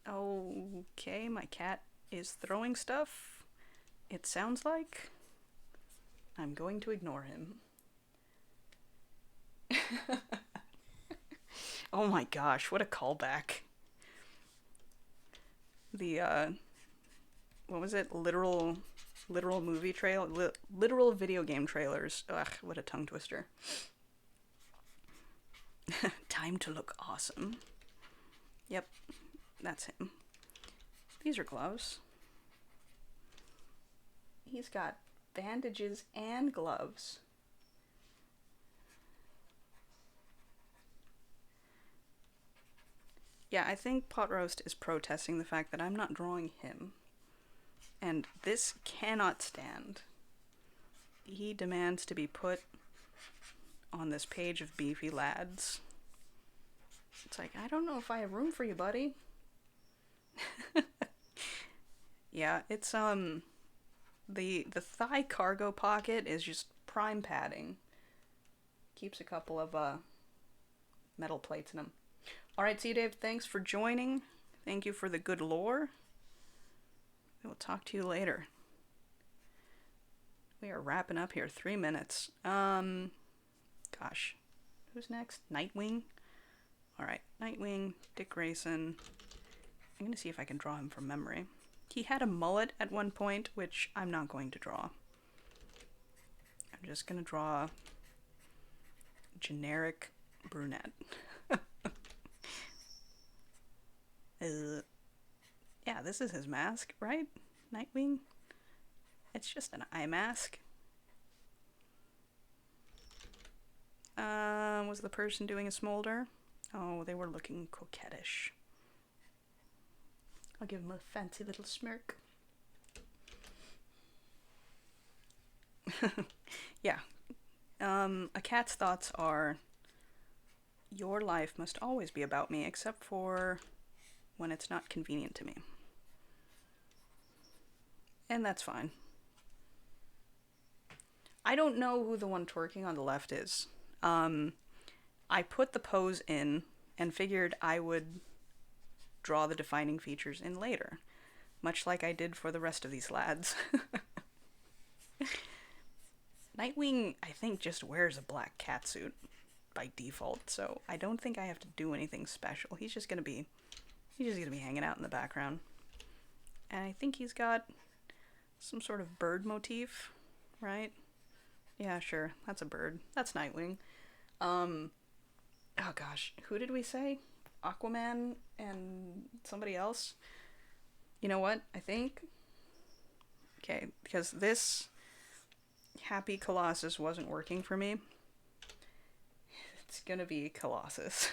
Okay, my cat is throwing stuff. It sounds like I'm going to ignore him. Oh my gosh, what a callback. The, what was it? Literal movie trail? Literal video game trailers. Ugh, what a tongue twister. Time to look awesome. Yep, that's him. These are gloves. He's got bandages and gloves. Yeah, I think Pot Roast is protesting the fact that I'm not drawing him. And this cannot stand. He demands to be put on this page of beefy lads. It's like, I don't know if I have room for you, buddy. Yeah, it's, the thigh cargo pocket is just prime padding. Keeps a couple of, metal plates in them. Alright, see you, Dave. Thanks for joining. Thank you for the good lore. We will talk to you later. We are wrapping up here. 3 minutes. Gosh. Who's next? Nightwing? Alright, Nightwing, Dick Grayson. I'm gonna see if I can draw him from memory. He had a mullet at one point, which I'm not going to draw. I'm just gonna draw generic brunette. Yeah, this is his mask, right? Nightwing? It's just an eye mask. Was the person doing a smolder? Oh, they were looking coquettish. I'll give him a fancy little smirk. Yeah. A cat's thoughts are, your life must always be about me, except for when it's not convenient to me. And that's fine. I don't know who the one twerking on the left is. I put the pose in and figured I would draw the defining features in later, much like I did for the rest of these lads. Nightwing, I think, just wears a black catsuit by default, so I don't think I have to do anything special. He's just gonna be hanging out in the background. And I think he's got some sort of bird motif, right? Yeah, sure, that's a bird. That's Nightwing. Oh gosh, who did we say? Aquaman and somebody else? You know what? I think... Okay, because this Happy Colossus wasn't working for me. It's gonna be Colossus.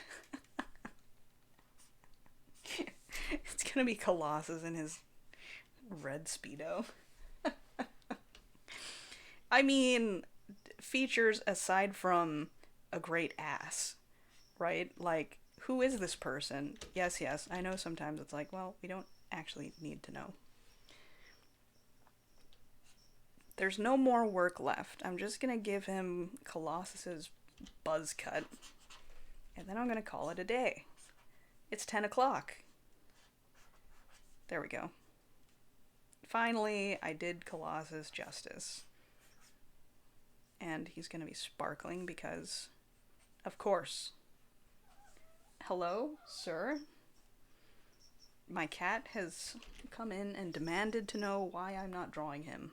It's gonna be Colossus in his red Speedo. I mean, features aside from a great ass, right? Like, who is this person? Yes, I know sometimes it's like, well, we don't actually need to know. There's no more work left. I'm just gonna give him Colossus's buzz cut, and then I'm gonna call it a day. It's 10 o'clock. There we go. Finally, I did Colossus justice. And he's gonna be sparkling because, of course. Hello, sir? My cat has come in and demanded to know why I'm not drawing him.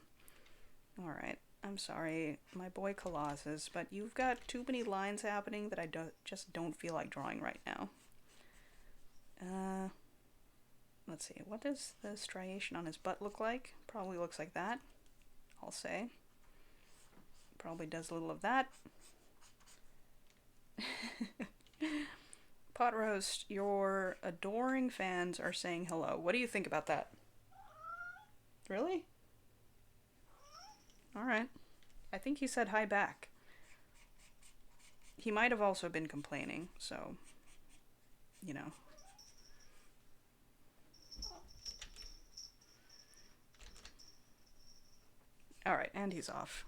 Alright, I'm sorry, my boy Colossus, but you've got too many lines happening that I just don't feel like drawing right now. let's see, what does the striation on his butt look like? Probably looks like that, I'll say. Probably does a little of that. Pot Roast, your adoring fans are saying hello. What do you think about that? Really? Alright. I think he said hi back. He might have also been complaining, so, you know. Alright, and he's off.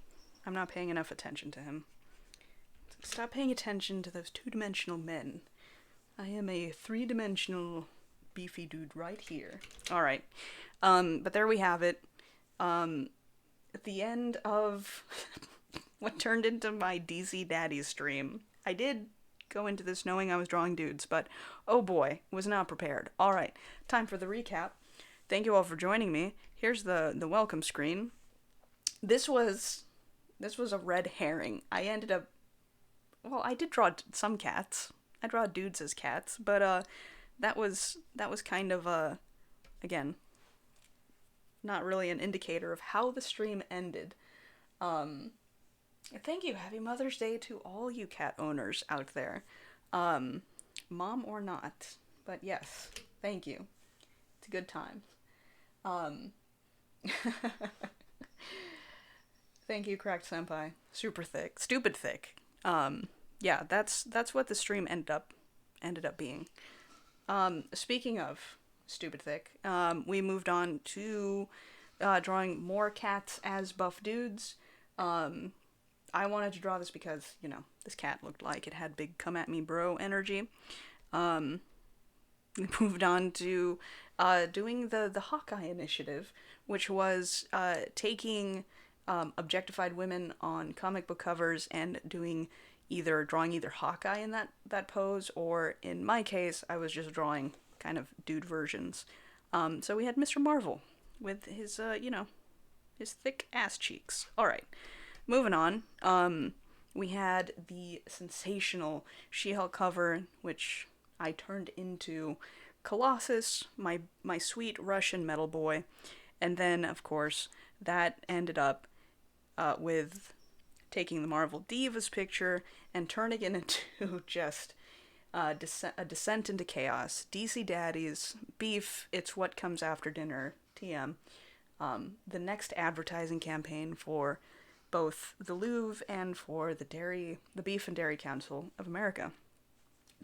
I'm not paying enough attention to him. Stop paying attention to those two-dimensional men. I am a three-dimensional beefy dude right here. Alright. But there we have it. At the end of what turned into my DC Daddy stream. I did go into this knowing I was drawing dudes, but oh boy, was not prepared. Alright, time for the recap. Thank you all for joining me. Here's the welcome screen. This was a red herring. I ended up, well, I did draw some cats. I draw dudes as cats, but that was kind of again, not really an indicator of how the stream ended. Thank you. Happy Mother's Day to all you cat owners out there. Mom or not. But yes, thank you. It's a good time. Thank you, Cracked Senpai. Super thick. Stupid thick. Yeah, that's what the stream ended up being. Speaking of stupid thick, we moved on to drawing more cats as buff dudes. I wanted to draw this because, you know, this cat looked like it had big come at me bro energy. We moved on to doing the Hawkeye initiative, which was taking objectified women on comic book covers and drawing either Hawkeye in that pose, or in my case, I was just drawing kind of dude versions. So we had Mr. Marvel with his, his thick ass cheeks. Alright, moving on. We had the sensational She-Hulk cover, which I turned into Colossus, my sweet Russian metal boy. And then, of course, that ended up with taking the Marvel Divas picture and turning it into just a descent into chaos. DC Daddies, beef, it's what comes after dinner, TM. The next advertising campaign for both the Louvre and for the Beef and Dairy Council of America.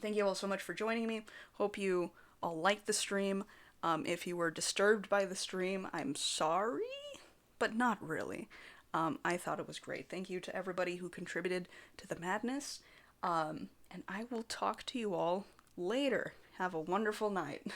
Thank you all so much for joining me. Hope you all liked the stream. If you were disturbed by the stream, I'm sorry, but not really. I thought it was great. Thank you to everybody who contributed to the madness. And I will talk to you all later. Have a wonderful night.